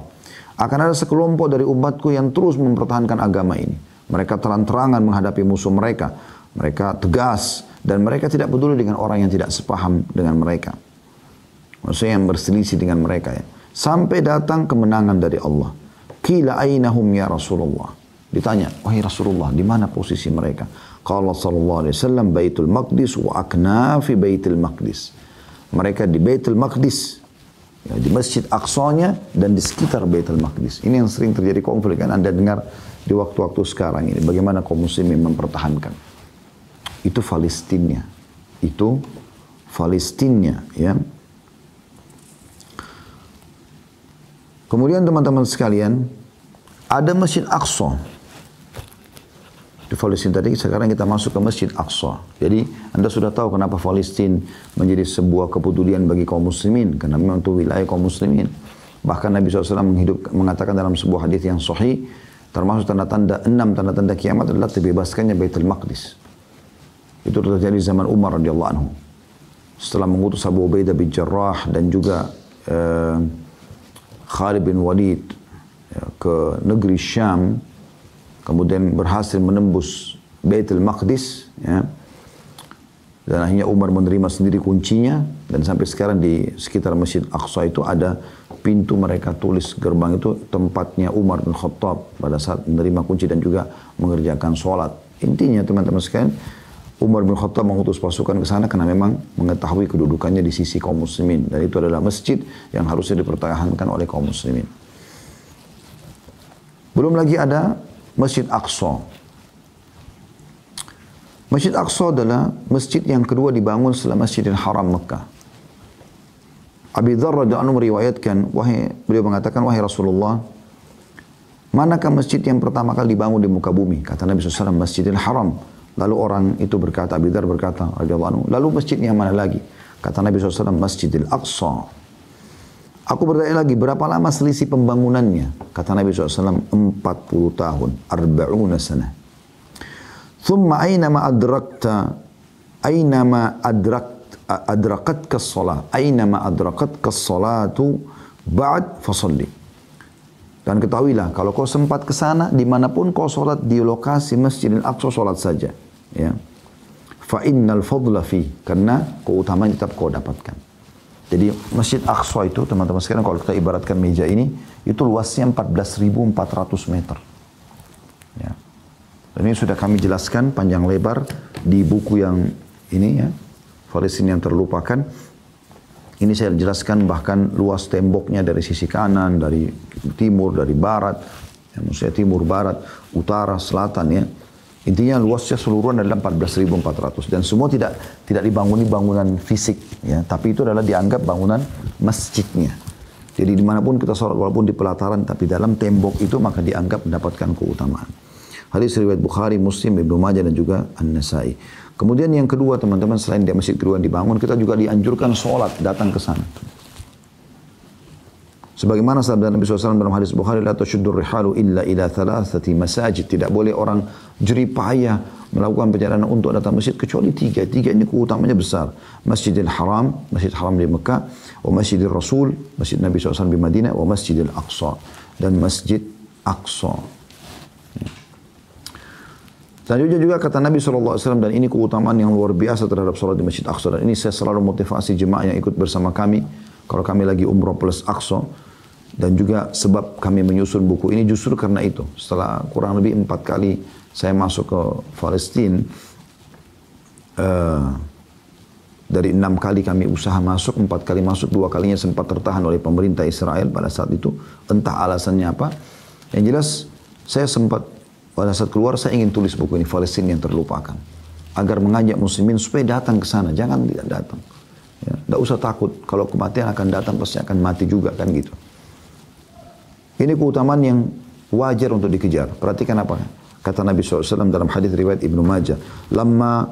Akan ada sekelompok dari umatku yang terus mempertahankan agama ini. Mereka terang-terangan menghadapi musuh mereka. Mereka tegas dan mereka tidak peduli dengan orang yang tidak sepaham dengan mereka. Maksudnya yang berselisih dengan mereka ya. Sampai datang kemenangan dari Allah. Qila ainahum ya Rasulullah. Ditanya, wahai Rasulullah, di mana posisi mereka? Qala sallallahu alaihi wasallam, Baitul Maqdis wa aknafi Baitul Maqdis. Mereka di Baitul Maqdis, ya, di Masjid Aqsanya dan di sekitar Baitul Maqdis. Ini yang sering terjadi konflik, kan Anda dengar di waktu-waktu sekarang ini, bagaimana kaum muslimin mempertahankan. Itu Palestina. Itu Palestina, ya. Kemudian teman-teman sekalian, ada Masjid Aqsa. Di Palestina tadi, sekarang kita masuk ke Masjid Aqsa. Jadi Anda sudah tahu kenapa Palestina menjadi sebuah kepedulian bagi kaum muslimin. Karena memang itu wilayah kaum muslimin. Bahkan Nabi SAW mengatakan dalam sebuah hadis yang sahih, termasuk tanda-tanda 6 tanda-tanda kiamat adalah terbebaskannya Baitul Maqdis. Itu terjadi zaman Umar radhiyallahu anhu. Setelah mengutus Abu Ubaidah bin Jarrah dan juga Khalid bin Walid ya, ke negeri Syam, kemudian berhasil menembus Baitul Maqdis, ya. Dan akhirnya Umar menerima sendiri kuncinya, dan sampai sekarang di sekitar Masjid Aqsa itu ada pintu mereka tulis gerbang itu tempatnya Umar bin Khattab pada saat menerima kunci dan juga mengerjakan sholat. Intinya teman-teman sekalian, Umar bin Khattab mengutus pasukan ke sana karena memang mengetahui kedudukannya di sisi kaum muslimin. Dan itu adalah masjid yang harusnya dipertahankan oleh kaum muslimin. Belum lagi ada Masjid Aqsa. Masjid Aqsa adalah masjid yang kedua dibangun setelah Masjidil Haram Mekah. Abi Dzar radhiyallahu anhu meriwayatkan, beliau mengatakan, wahai Rasulullah, manakah masjid yang pertama kali dibangun di muka bumi? Kata Nabi SAW, Masjidil Haram. Lalu orang itu berkata, Abi Dzar berkata, radhiyallahu anhu, lalu masjid yang mana lagi? Kata Nabi SAW, Masjidil Aqsa. Aku bertanya lagi, berapa lama selisih pembangunannya? Kata Nabi SAW, 40 tahun, 40 sana. Thumma aynama adrakatka as-salat, aynama adrakatka as-salatu ba'd fasalli. Dan ketahuilah, kalau kau sempat ke sana, dimanapun kau solat di lokasi Masjidil Aqsa, solat saja. Ya. Fa innal fadla fi, karena keutamaan tetap kau dapatkan. Jadi Masjid Aqsa itu, teman-teman sekalian, kalau kita ibaratkan meja ini, itu luasnya 14.400 meter. Ya. Dan ini sudah kami jelaskan panjang lebar di buku yang ini ya, Palestina yang terlupakan. Ini saya jelaskan bahkan luas temboknya dari sisi kanan, dari timur, dari barat, ya, maksudnya timur, barat, utara, selatan ya. Intinya luasnya seluruhan adalah 14.400 dan semua tidak dibanguni bangunan fisik ya, tapi itu adalah dianggap bangunan masjidnya. Jadi dimanapun kita sholat walaupun di pelataran tapi dalam tembok itu maka dianggap mendapatkan keutamaan. Hadis riwayat Bukhari, Muslim, Ibnu Majah dan juga An-Nasai. Kemudian yang kedua teman-teman, selain di masjid kedua yang dibangun, kita juga dianjurkan sholat datang ke sana. Sebagaimana sabda Nabi SAW dalam hadis Bukhari, la tashuddur rihalu illa ila thalathati masajid. Tidak boleh orang jerih payah melakukan perjalanan untuk datang masjid kecuali tiga. Tiga ini keutamanya besar. Masjidil Haram, Masjid Haram di Mekah, wa Masjidil Rasul, Masjid Nabi SAW di Madinah, wa Masjidil Aqsa, dan Masjid Aqsa. Selanjutnya juga kata Nabi SAW, dan ini keutamaan yang luar biasa terhadap sholat di Masjid Aqsa. Dan ini saya selalu motivasi jemaah yang ikut bersama kami, kalau kami lagi umrah plus Aqsa. Dan juga sebab kami menyusun buku ini justru karena itu. Setelah kurang lebih 4 kali saya masuk ke Palestina, dari 6 kali kami usaha masuk, 4 kali masuk, 2 kalinya sempat tertahan oleh pemerintah Israel pada saat itu. Entah alasannya apa. Yang jelas saya sempat pada saat keluar saya ingin tulis buku ini, Palestina yang terlupakan, agar mengajak muslimin supaya datang ke sana, jangan tidak datang. Ya, tidak usah takut, kalau kematian akan datang pasti akan mati juga kan gitu. Ini keutamaan yang wajar untuk dikejar. Perhatikan apa kata Nabi SAW dalam hadis riwayat Ibnu Majah. Lamma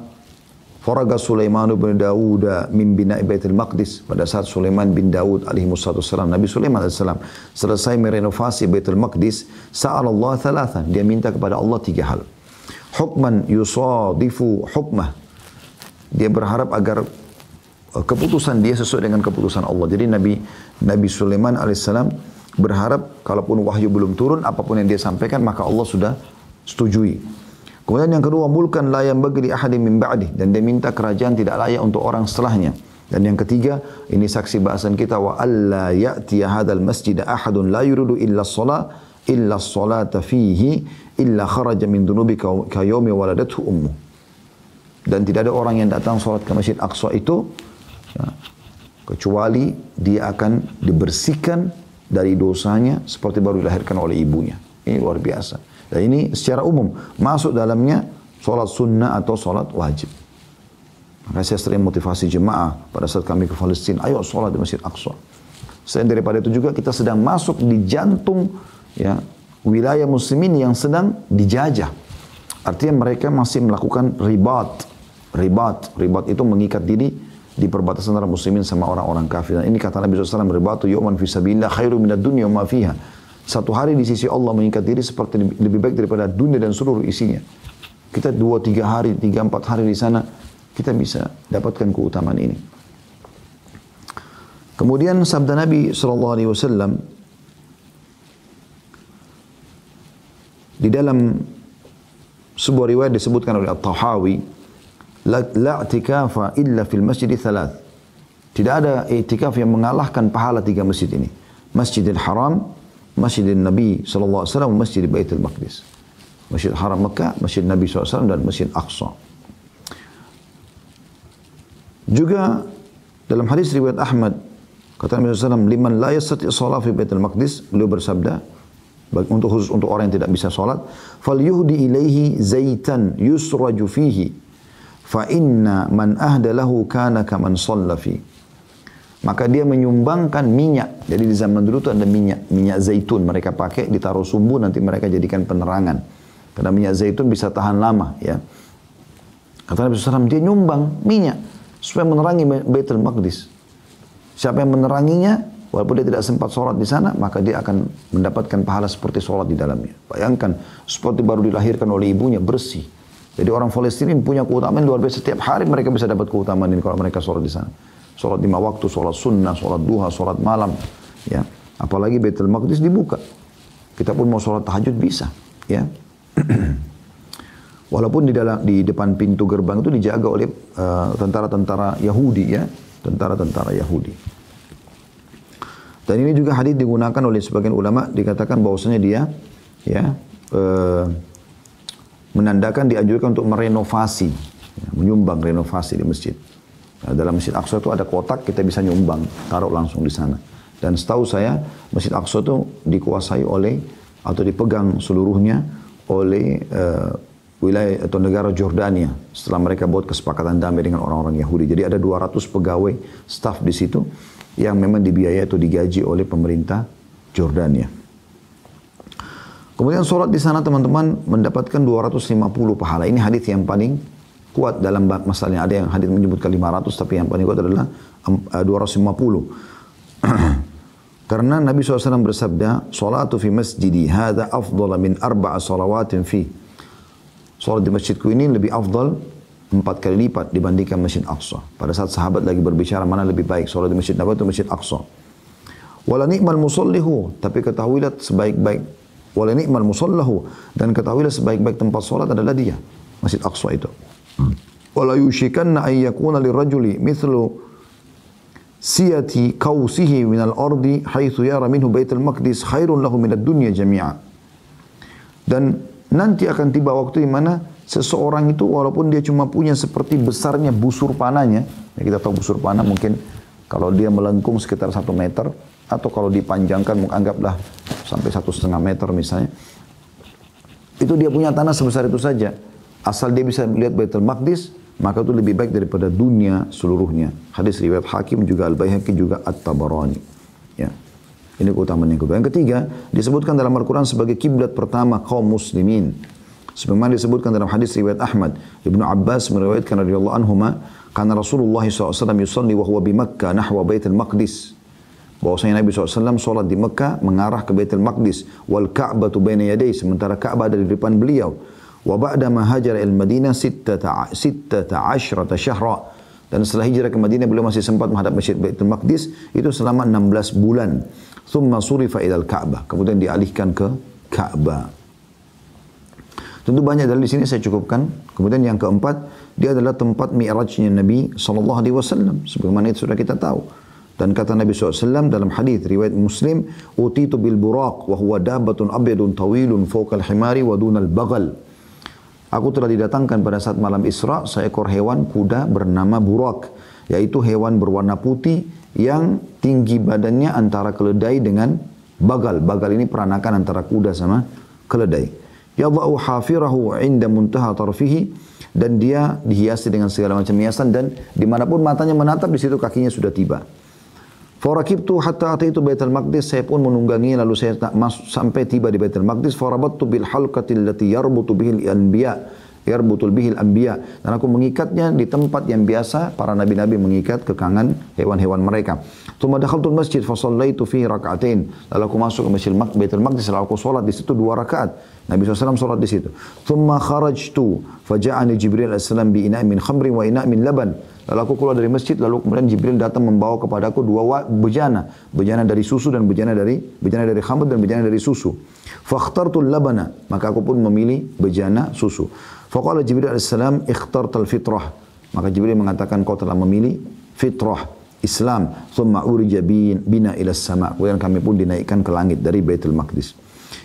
faraga Sulaiman bin Daud min bina'i Baitul Maqdis. Pada saat Sulaiman bin Daud alaihi wassalam, Nabi Sulaiman alaihissalam selesai merenovasi Baitul Maqdis, sa'alallah thalathan. Dia minta kepada Allah 3 hal. Hukman yusadifu hukmah. Dia berharap agar keputusan dia sesuai dengan keputusan Allah. Jadi Nabi Sulaiman alaihissalam berharap kalaupun wahyu belum turun, apapun yang dia sampaikan maka Allah sudah setujui. Kemudian yang kedua, mulkan la yanbaghi li ahadin min ba'di, dan dia minta kerajaan tidak layak untuk orang setelahnya. Dan yang ketiga, ini saksi bahasan kita, wa alla ya'tiya hadzal masjid ahadun la yuridu illa as-salata fihi illa kharaja min dhunubi ka yaumi waladathu ummu. Dan tidak ada orang yang datang salat ke Masjid Aqsa itu ya, kecuali dia akan dibersihkan dari dosanya seperti baru dilahirkan oleh ibunya. Ini luar biasa. Dan ini secara umum masuk dalamnya solat sunnah atau solat wajib. Maka saya sering motivasi jemaah pada saat kami ke Palestina, ayo solat di Masjid Aqsa. Selain daripada itu juga kita sedang masuk di jantung ya, wilayah muslimin yang sedang dijajah. Artinya mereka masih melakukan ribat. Ribat itu mengikat diri di perbatasan antara muslimin sama orang-orang kafir. Dan ini kata Nabi SAW, ribatu yu'man fi sabilillah khairu minad dunya wa ma fiha. Satu hari di sisi Allah mengikat diri seperti lebih baik daripada dunia dan seluruh isinya. Kita 2-3 hari, 3-4 hari di sana, kita bisa dapatkan keutamaan ini. Kemudian sabda Nabi SAW di dalam sebuah riwayat disebutkan oleh At-Tahawi, la i'tikafa illa fil masjid thalath. Tidak ada i'tikaf yang mengalahkan pahala 3 masjid ini. Masjidil Haram, Masjidil Nabi SAW, Masjid Baitul Maqdis. Masjid Haram Mekah, Masjid Nabi SAW, dan Masjid Aqsa. Juga dalam hadis riwayat Ahmad, kata Nabi SAW, liman la yastati' shalah fi Baitul Maqdis, beliau bersabda, khusus untuk orang yang tidak bisa salat, fal yuhdi ilaihi zaitan yusraju fihi, fa inna man ahda lahu kana kaman shalla fi. Maka dia menyumbangkan minyak. Jadi di zaman dulu itu ada minyak zaitun mereka pakai, ditaruh sumbu, nanti mereka jadikan penerangan. Karena minyak zaitun bisa tahan lama, ya. Kata Nabi SAW, dia nyumbang minyak supaya menerangi Baitul Maqdis. Siapa yang meneranginya, walaupun dia tidak sempat sholat di sana, maka dia akan mendapatkan pahala seperti sholat di dalamnya. Bayangkan, seperti baru dilahirkan oleh ibunya, bersih. Jadi orang Palestina punya keutamaan luar biasa. Setiap hari mereka bisa dapat keutamaan ini kalau mereka sholat di sana. Sholat 5 waktu, sholat sunnah, sholat duha, sholat malam. Ya. Apalagi Baitul Maqdis dibuka. Kita pun mau sholat tahajud bisa. Ya. Walaupun di depan pintu gerbang itu dijaga oleh tentara-tentara Yahudi, ya. Tentara-tentara Yahudi. Dan ini juga hadis digunakan oleh sebagian ulama, dikatakan bahwasanya dia ya menandakan dianjurkan untuk merenovasi, ya, menyumbang renovasi di masjid. Nah, dalam Masjid Aqsa itu ada kotak, kita bisa nyumbang, taruh langsung di sana. Dan setahu saya Masjid Aqsa itu dikuasai oleh atau dipegang seluruhnya oleh wilayah atau negara Jordania setelah mereka buat kesepakatan damai dengan orang-orang Yahudi. Jadi ada 200 pegawai staf di situ yang memang dibiayai atau digaji oleh pemerintah Jordania. Kemudian sholat di sana teman-teman mendapatkan 250 pahala. Ini hadis yang paling kuat dalam masalahnya. Ada yang hadis menyebutkan 500, tapi yang paling kuat adalah 250. Karena Nabi SAW bersabda, "Salatu fi masjidi hadza afdala min 4 salawatin fi." Salat di masjidku ini lebih afdal 4 kali lipat dibandingkan Masjid Aqsa. Pada saat sahabat lagi berbicara mana lebih baik, salat di Masjid Nabawi atau Masjid Aqsa. Wala ni'mal musallihu, tapi ketahuilah sebaik-baik, wala ni'mal musallahu, dan ketahuilah sebaik-baik tempat salat adalah dia, Masjid Aqsa itu. Wala yushikanna an yakuna lirajuli mithlu siyati kausihi minal ardi haitsu yara minhu Baitul Maqdis khairun lahu minad dunya jami'a. Dan nanti akan tiba waktu di mana seseorang itu walaupun dia cuma punya seperti besarnya busur panahnya, ya kita tahu busur panah mungkin kalau dia melengkung sekitar 1 meter, atau kalau dipanjangkan anggaplah sampai 1,5 meter misalnya, itu dia punya tanah sebesar itu saja. Asal dia bisa melihat Baitul Maqdis, maka itu lebih baik daripada dunia seluruhnya. Hadis riwayat Hakim, juga Al-Baihaqi, juga At-Tabarani. Ya. Ini keutamaan yang kedua. Yang ketiga, disebutkan dalam Al-Quran sebagai kiblat pertama kaum muslimin. Sebagaimana disebutkan dalam hadis riwayat Ahmad, Ibnu Abbas meriwayatkan radhiyallahu anhuma, karena Rasulullah SAW yusalli wa huwa bi Makkah nahwa Baitul Maqdis. Bahwasanya Nabi SAW sholat di Makkah mengarah ke Baitul Maqdis. Wal Ka'batu baina yadayhi, sementara Ka'bah ada di depan beliau. Wa ba'da ma hajara il-Madinah 16 syahra. Dan setelah hijrah ke Madinah beliau masih sempat menghadap Masjid Baitul Maqdis itu selama 16 bulan. Thumma surifa ilal Ka'bah, kemudian dialihkan ke Ka'bah. Tentu banyak dari sini saya cukupkan. Kemudian yang keempat, dia adalah tempat mi'rajnya Nabi SAW. Sebagaimana itu sudah kita tahu. Dan kata Nabi SAW dalam hadis riwayat Muslim, utitu bil buraq wa huwa dabbatun abyadun tawilun fawqal himari wa dunal bagal. Aku telah didatangkan pada saat malam Isra seekor hewan kuda bernama Burak, yaitu hewan berwarna putih yang tinggi badannya antara keledai dengan bagal. Bagal ini peranakan antara kuda sama keledai. Yadha'u hafirahu 'inda muntaha tarfihi, dan dia dihiasi dengan segala macam hiasan, dan dimanapun matanya menatap di situ kakinya sudah tiba. Farakibtu hatta ataitu Baitul Maqdis, saya pun menungganginya lalu saya sampai tiba di Baitul Maqdis. Farabattu bil halqati allati yarbutu bihil anbiya, dan aku mengikatnya di tempat yang biasa para nabi-nabi mengikat kekangan hewan-hewan mereka. Tsumma dakhaltu masjid fa shallaitu fi rak'atain, lalu aku masuk ke Masjid Baitul Maqdis, lalu aku salat di situ 2 rakaat. Nabi SAW salat di situ. Tsumma kharajtu fa ja'ani Jibril alaihissalam bi ina'in min khamrin wa ina'in min laban. Lalu aku keluar dari masjid, lalu kemudian Jibril datang membawa kepadaku 2 bejana. Bejana dari susu dan bejana dari khamr dan bejana dari susu. Fakhtartul labana, maka aku pun memilih bejana susu. Faqala Jibril alaihissalam ikhtartal fitrah. Maka Jibril mengatakan kau telah memilih fitrah. Islam. Thumma urija bina ila sama. Kemudian kami pun dinaikkan ke langit dari Baitul Maqdis.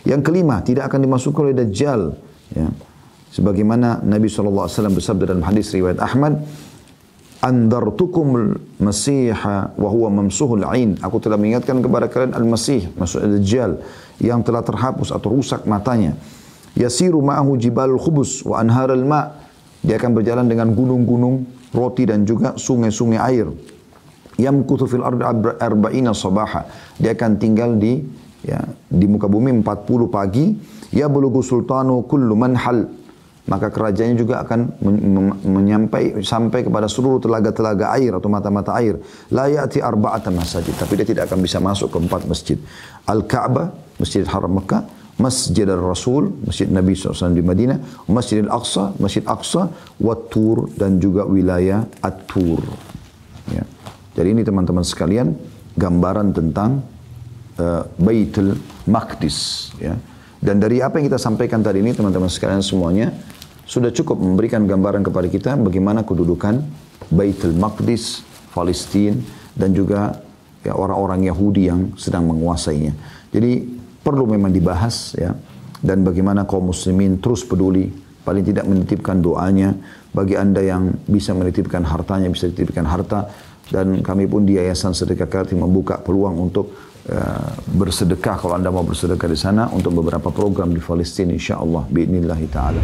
Yang kelima, tidak akan dimasukkan oleh Dajjal. Ya. Sebagaimana Nabi SAW bersabda dalam hadis riwayat Ahmad, Andartukumul Masiha wa huwa mamsuhul ain. Aku telah mengingatkan kepada kalian Al-Masih, maksudnya Dajjal, yang telah terhapus atau rusak matanya. Yasiru ma'ahu jibalul khubus wa anharul ma'. Dia akan berjalan dengan gunung-gunung roti dan juga sungai-sungai air. Yamkuthu fil ardi arba'ina sabaha. Dia akan tinggal di muka bumi 40 pagi. Ya bulugu sultanu kullu manhal. Maka kerajaannya juga akan sampai kepada seluruh telaga-telaga air atau mata-mata air. La ya'ti arba'ata masajid. Tapi dia tidak akan bisa masuk ke 4 masjid. Al-Ka'bah, Masjid Haram Mekah, Masjid Al-Rasul, Masjid Nabi SAW di Madinah, Masjid Al-Aqsa, Masjid Aqsa, Wat-Tur, dan juga wilayah At-Tur. Ya. Jadi ini teman-teman sekalian, gambaran tentang Baitul Maqdis. Ya. Dan dari apa yang kita sampaikan tadi ini, teman-teman sekalian semuanya, sudah cukup memberikan gambaran kepada kita bagaimana kedudukan Baitul Maqdis, Palestina, dan juga ya, orang-orang Yahudi yang sedang menguasainya. Jadi perlu memang dibahas, ya, dan bagaimana kaum muslimin terus peduli, paling tidak menitipkan doanya. Bagi anda yang bisa menitipkan hartanya, bisa dititipkan harta. Dan kami pun di Yayasan Sedekah Kartini membuka peluang untuk bersedekah kalau anda mau bersedekah di sana untuk beberapa program di Palestina, insyaallah biidznillah taala.